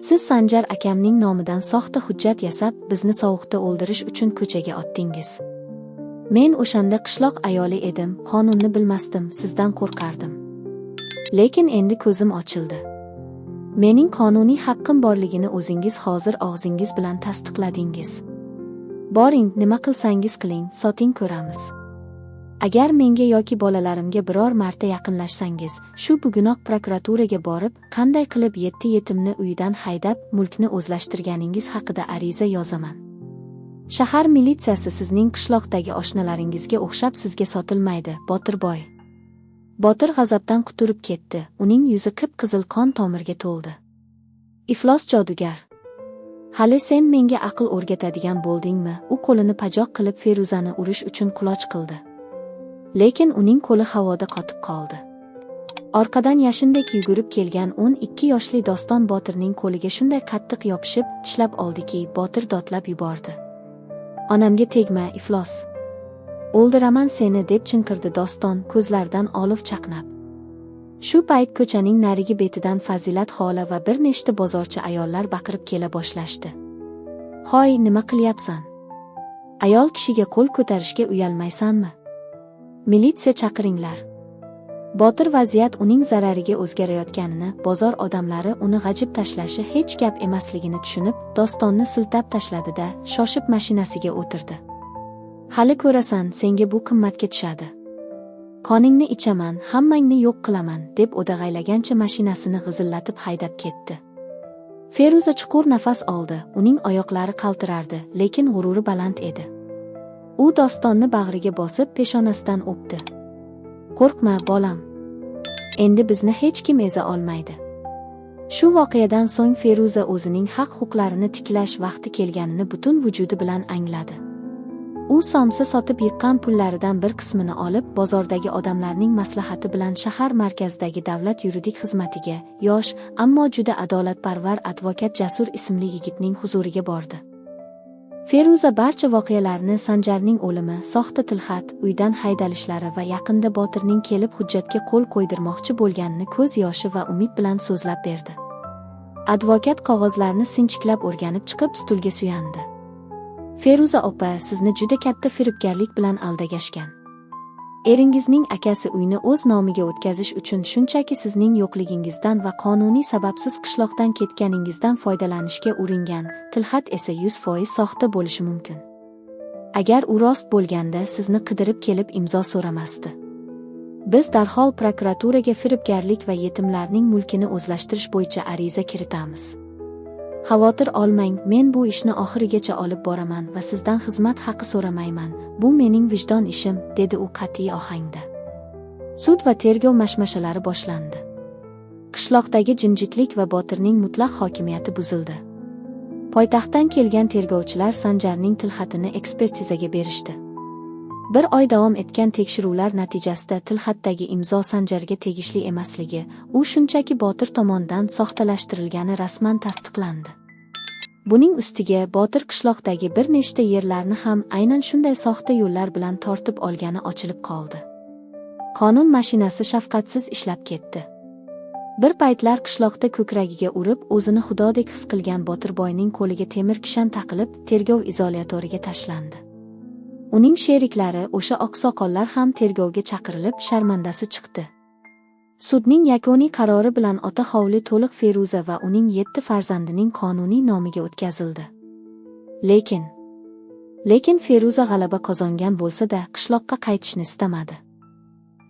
Siz Sanjar akamning nomidan soxta hujjat yasab, bizni sovuqda o'ldirish uchun ko'chaga otdingiz. Men o'shanda qishloq ayoli edim, qonunni bilmasdim, sizdan qo'rqardim. Lekin endi ko'zim ochildi. Mening qonuniy haqqim borligini o'zingiz hozir og'zingiz bilan tasdiqladingiz. Boring, nima qilsangiz qiling, soting ko'ramiz. Agar menga yoki bolalarimga biror marta yaqinlashsangiz, shu bugunoq prokuraturaga borib, qanday qilib 7 yetimni uyidan haydab, mulkni o'zlashtirganingiz haqida ariza yozaman. Shahar militsiyasi sizning qishloqdagi oshnalaringizga o'xshab sizga sotilmaydi, Botirboy. Botir g'azabdan quturib ketdi. Uning yuzi qip-qizil qon tomirga to'ldi. Iflos jodugar. Hali sen menga aql o'rgatadigan bo'ldingmi? U qo'lini pajoq qilib Feruzani urish uchun quloch qildi. Lekin uning qo'li havoda qotib qoldi. Orqadan yashindek yugurib kelgan 12 yoshli Doston Botirning qo'liga shunday qattiq yopishib, tishlab oldiki, Botir dodlab yubordi. Onamga tegma, iflos. O'ldiraman seni, deb chinqirdi Doston, ko'zlaridan olov chaqnab. Shu payt ko'chaning narigi betidan Fazilat xola va bir nechta bozorchi ayollar baqirib kela boshlashdi. Hoy, nima qilyapsan? Ayol kishiga qo'l ko'tarishga uyalmaysanmi? Militsiya chaqiringlar. Botir vaziyat uning zarariga o'zgarayotganini, bozor odamlari uni g'ajib tashlashi hech gap emasligini tushunib, Dostonni siltab tashladi-da, shoshib mashinasiga o'tirdi. Hali ko'rasan, senga bu qimmatga tushadi. Qoningni ichaman, hammangni yo'q qilaman, deb o'dag'aylagancha mashinasini g'izillatib haydab ketdi. Feruza chuqur nafas oldi, uning oyoqlari qaltirardi, lekin g'ururi baland edi. U Dostonni bag'riga bosib, peshonasidan o'pdi. Qo'rqma, bolam. Endi bizni hech kim eza olmaydi. Shu voqeadan so'ng Feruza o'zining haq-huquqlarini tiklash vaqti kelganini butun vujudi bilan angladi. U somsa sotib yiqqan pullaridan bir qismini olib, bozordagi odamlarning maslahati bilan shahar markazidagi davlat yuridik xizmatiga, yosh, ammo juda adolatparvar advokat Jasur ismli yigitning huzuriga bordi. Feruza barcha voqealarni Sanjarning o'limi, soxta tilxat, uydan haydalishlari va yaqinda Botirning kelib hujjatga qo'l qo'ydirmoqchi bo'lganini ko'z yoshi va umid bilan so'zlab berdi. Advokat qog'ozlarni sinchiklab o'rganib chiqib stulga suyandi. Feruza opa, sizni juda katta firibgarlik bilan aldagashgan. Eringizning akasi uyni o'z nomiga o'tkazish uchun shunchaki sizning yo'qligingizdan va qonuniy sababsiz qishloqdan ketganingizdan foydalanishga uringan, tilxat esa 100% soxta bo'lishi mumkin. Agar u rost bo'lganda sizni qidirib kelib imzo so'ramasdi. Biz darhol prokuraturaga firibgarlik va yetimlarning mulkini o'zlashtirish bo'yicha ariza kiritamiz. Xavotir olmang, men bu ishni oxirigacha olib boraman va sizdan xizmat haqi so'ramayman. Bu mening vijdon ishim, dedi u qat'iy ohangda. Sud va tergov mashmashalari boshlandi. Qishloqdagi jimjitlik va Botirning mutlaq hokimiyati buzildi. Poytaxtdan kelgan tergovchilar Sanjarning tilxatini ekspertizaga berishdi. Bir oy davom etgan tekshiruvlar natijasida tilxatdagi imzo Sanjarga tegishli emasligi, u shunchaki Botir tomonidan soxtalashtirilgani rasman tasdiqlandi. Buning ustiga Botir qishloqdagi bir nechta yerlarni ham aynan shunday soxta yo'llar bilan tortib olgani ochilib qoldi. Qonun mashinasi shafqatsiz ishlab ketdi. Bir paytlar qishloqda ko'kragiga urib, o'zini xudodek his qilgan Botirboyning qo'liga temir kishan taqilib, tergov izolyatoriga tashlandi. Uning sheriklari, o'sha oqsoqollar ham tergovga chaqirilib, sharmandasi chiqdi. Sudning yakuniy qarori bilan ota hovli to'liq Feruza va uning 7 farzandining qonuniy nomiga o'tkazildi. Lekin Feruza g'alaba qozongan bo'lsa-da, qishloqqa qaytishni istamadi.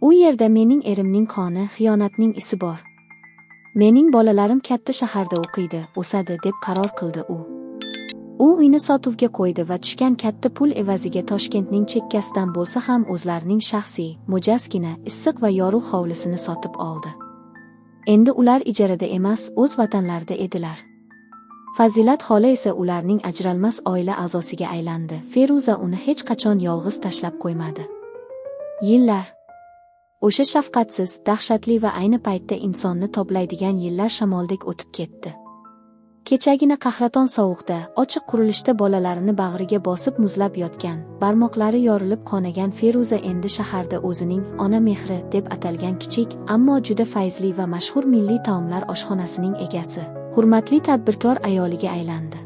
U yerda mening erimning qoni, xiyonatning isi bor. Mening bolalarim katta shaharda o'qiydi, o'sadi, deb qaror qildi u. U uyni sotuvga qo'ydi va tushgan katta pul evaziga Toshkentning chekkasidan bo'lsa ham o'zlarining shaxsiy, mo'jazgina, issiq va yorug' hovlisini sotib oldi. Endi ular ijarada emas, o'z vatanlarida edilar. Fazilat xola esa ularning ajralmas oila a'zosiga aylandi. Feruza uni hech qachon yolg'iz tashlab qo'ymadi. Yillar. O'sha shafqatsiz, dahshatli va ayni paytda insonni toblaydigan yillar shamoldek o'tib ketdi. Kechagina qahraton sovuqda, ochiq qurilishda bolalarini bag'riga bosib muzlab yotgan, barmoqlari yorilib qonagan Feruza endi shaharda o'zining ona mehri deb atalgan kichik, ammo juda fayzli va mashhur milliy taomlar oshxonasining egasi, hurmatli tadbirkor ayoliga aylandi.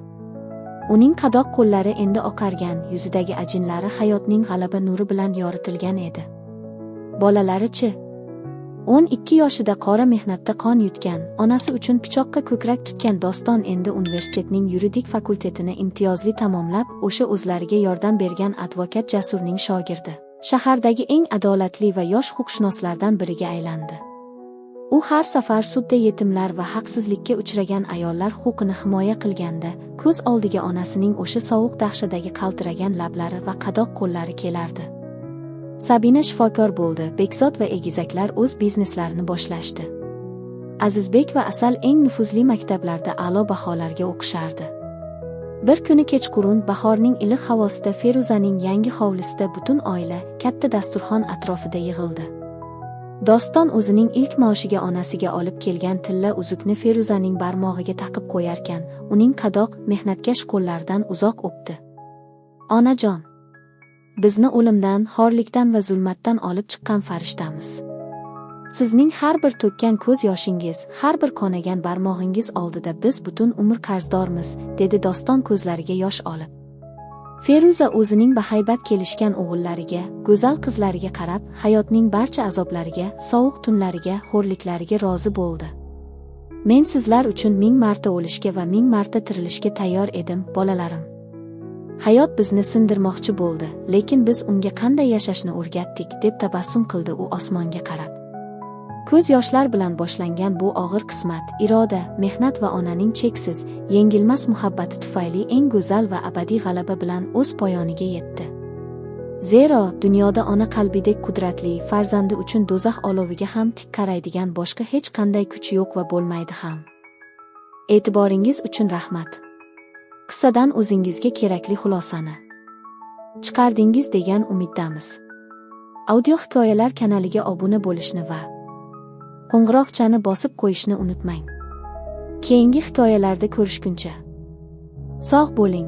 Uning qadoq qo'llari endi oqargan, yuzidagi ajinlari hayotning g'alaba nuri bilan yoritilgan edi. Bolalari-chi? 12 yoshida qora mehnatda qon yutgan, onasi uchun pichoqqa ko'krak tutgan Doston endi universitetning yuridik fakultetini imtiyozli tamomlab, o'sha o'zlariga yordam bergan advokat Jasurning shogirdi. Shahardagi eng adolatli va yosh huquqshunoslardan biriga aylandi. U har safar sudda yetimlar va haqsizlikka uchragan ayollar huquqini himoya qilganda, ko'z oldiga onasining o'sha sovuq dahshadagi qaltiragan lablari va qadoq qo'llari kelardi. Sabina shifokor bo'ldi, Bekzod va egizaklar o'z bizneslarini boshlashdi. Azizbek va Asal eng nufuzli maktablarda a'lo baholarga o'qishardi. Bir kuni kechqurun bahorning iliq havosida Feruzaning yangi hovlisida butun oila katta dasturxon atrofida yig'ildi. Doston o'zining ilk maoshiga onasiga olib kelgan tilla uzukni Feruzaning barmog'iga taqib qo'yarkan, uning qadoq, mehnatkash qo'llaridan uzoq o'pdi. Onajon, bizni o'limdan, xorlikdan va zulmatdan olib chiqqan farishtamiz. Sizning har bir to'kkan ko'z yoshingiz, har bir qonagan barmog'ingiz oldida biz butun umr qarzdormiz, dedi doston ko'zlariga yosh olib. Feruza o'zining bahaybat kelishgan o'g'illariga, go'zal qizlariga qarab, hayotning barcha azoblariga, sovuq tunlariga, xo'rliklariga rozi bo'ldi. Men sizlar uchun 1000 marta o'lishga va 1000 marta tirilishga tayyor edim, bolalarim. Hayot bizni sindirmoqchi bo'ldi, lekin biz unga qanday yashashni o'rgatdik, deb tabassum qildi u osmonga qarab. Ko'z yoshlar bilan boshlangan bu og'ir qismat, iroda, mehnat va onaning cheksiz, yengilmas muhabbati tufayli eng go'zal va abadiy g'alaba bilan o'z poyoniga yetdi. Zero, dunyoda ona qalbidek qudratli farzandi uchun do'zax oloviga ham tik qaraydigan boshqa hech qanday kuch yo'q va bo'lmaydi ham. E'tiboringiz uchun rahmat. Qissadan o'zingizga kerakli xulosani chiqardingiz degan umiddamiz. Audio hikoyalar kanaliga obuna bo'lishni va qo'ng'iroqchani bosib qo'yishni unutmang. Keyingi hikoyalarda ko'rishguncha sog' bo'ling.